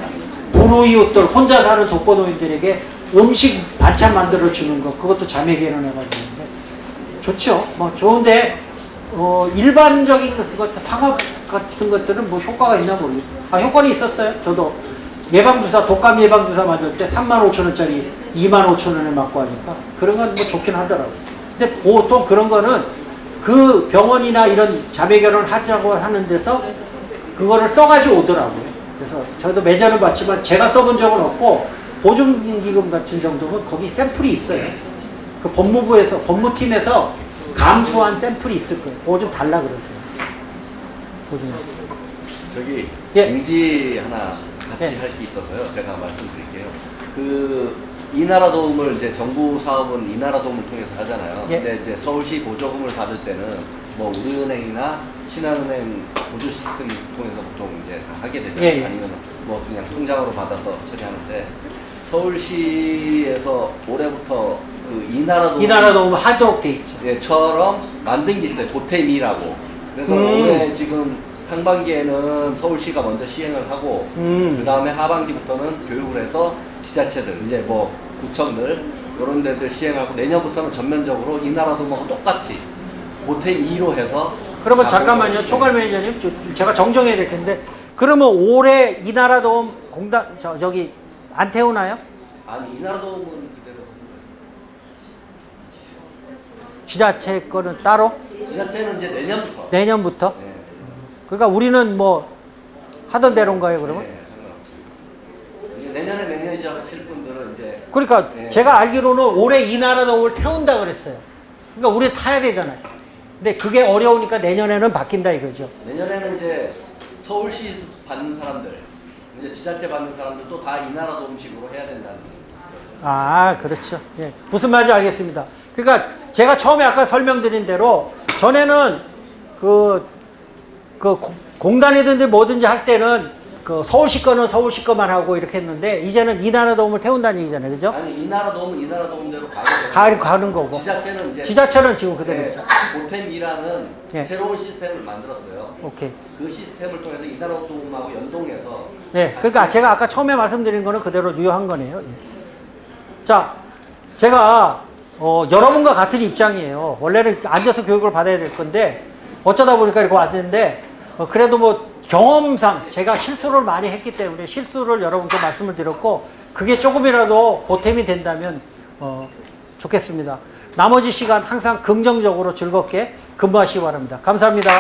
불우이웃들 혼자 사는 독거노인들에게 음식 반찬 만들어 주는 거 그것도 자매 결혼해가지고 좋죠. 뭐 좋은데 일반적인 것, 상업 같은 것들은 뭐 효과가 있나 모르겠어요. 아, 효과는 있었어요. 저도 예방주사, 독감 예방주사 맞을 때 35,000원짜리 25,000원에 맞고 하니까 그런 건 뭐 좋긴 하더라고요. 근데 보통 그런 거는 그 병원이나 이런 자매결혼 하자고 하는 데서 그거를 써가지고 오더라고요. 그래서 저도 매전을 받지만 제가 써본 적은 없고 보증기금 같은 정도는 거기 샘플이 있어요. 그 법무부에서, 법무팀에서 감수한 샘플이 있을 거예요. 그거 좀 달라 그러세요. 보증. 저기 예. 공지 하나 같이 예. 할 게 있어서요. 제가 말씀드릴게요. 그 이나라 도움을 이제 정부 사업은 이나라 도움을 통해서 하잖아요. 예. 근데 이제 서울시 보조금을 받을 때는 뭐 우리은행이나 신한은행 보조 시스템 통해서 보통 이제 다 하게 되잖아요. 예, 예. 아니면 뭐 그냥 통장으로 받아서 처리하는데 서울시에서 올해부터 그 이나라 도움 하도록 돼 있죠. 예, 처럼 만든 게 있어요. 보탬이라고. 그래서 올해 지금 상반기에는 서울시가 먼저 시행을 하고 그 다음에 하반기부터는 교육을 해서 지자체들 이제 뭐 구청들 이런 데들 시행하고 내년부터는 전면적으로 이나라 도움하고 똑같이 보탬 2로 해서 그러면 잠깐만요. 총괄 매니저님, 제가 정정해야 될 텐데 그러면 올해 이나라 도움 공단 저기 안 태우나요? 아니 이나라 도움은 그대로 지자체 거는 따로 지자체는 이제 내년부터 내년부터. 네. 그러니까 우리는 뭐 하던 대로인가요, 그러면? 네, 상관없어요. 이제 내년에 매니저 하실 분들은 이제 그러니까 네. 제가 알기로는 올해 이나라 도움을 태운다 그랬어요. 그러니까 우리 타야 되잖아요. 근데 그게 어려우니까 내년에는 바뀐다 이거죠. 내년에는 이제 서울시 받는 사람들, 이제 지자체 받는 사람들도 다 이나라 도움식으로 해야 된다는 거예요. 아, 그렇죠. 예. 무슨 말인지 알겠습니다. 그러니까 제가 처음에 아까 설명드린 대로 전에는 공단이든지 뭐든지 할 때는 그 서울시 거는 서울시 거만 하고 이렇게 했는데 이제는 이나라 도움을 태운다는 얘기잖아요. 그죠? 아니 이나라 도움은 이나라 도움대로 가는 가는 거고. 지자체는 이제 지자체는 지금 그대로죠. 보탬이라는 예. 새로운 시스템을 만들었어요. 오케이. 그 시스템을 통해서 이나라 도움하고 연동해서 예. 그러니까 제가 아까 처음에 말씀드린 거는 그대로 유효한 거네요. 예. 자, 제가 여러분과 같은 입장이에요. 원래는 앉아서 교육을 받아야 될 건데 어쩌다 보니까 이렇게 왔는데 그래도 뭐 경험상 제가 실수를 많이 했기 때문에 실수를 여러분께 말씀을 드렸고 그게 조금이라도 보탬이 된다면 좋겠습니다. 나머지 시간 항상 긍정적으로 즐겁게 근무하시기 바랍니다. 감사합니다.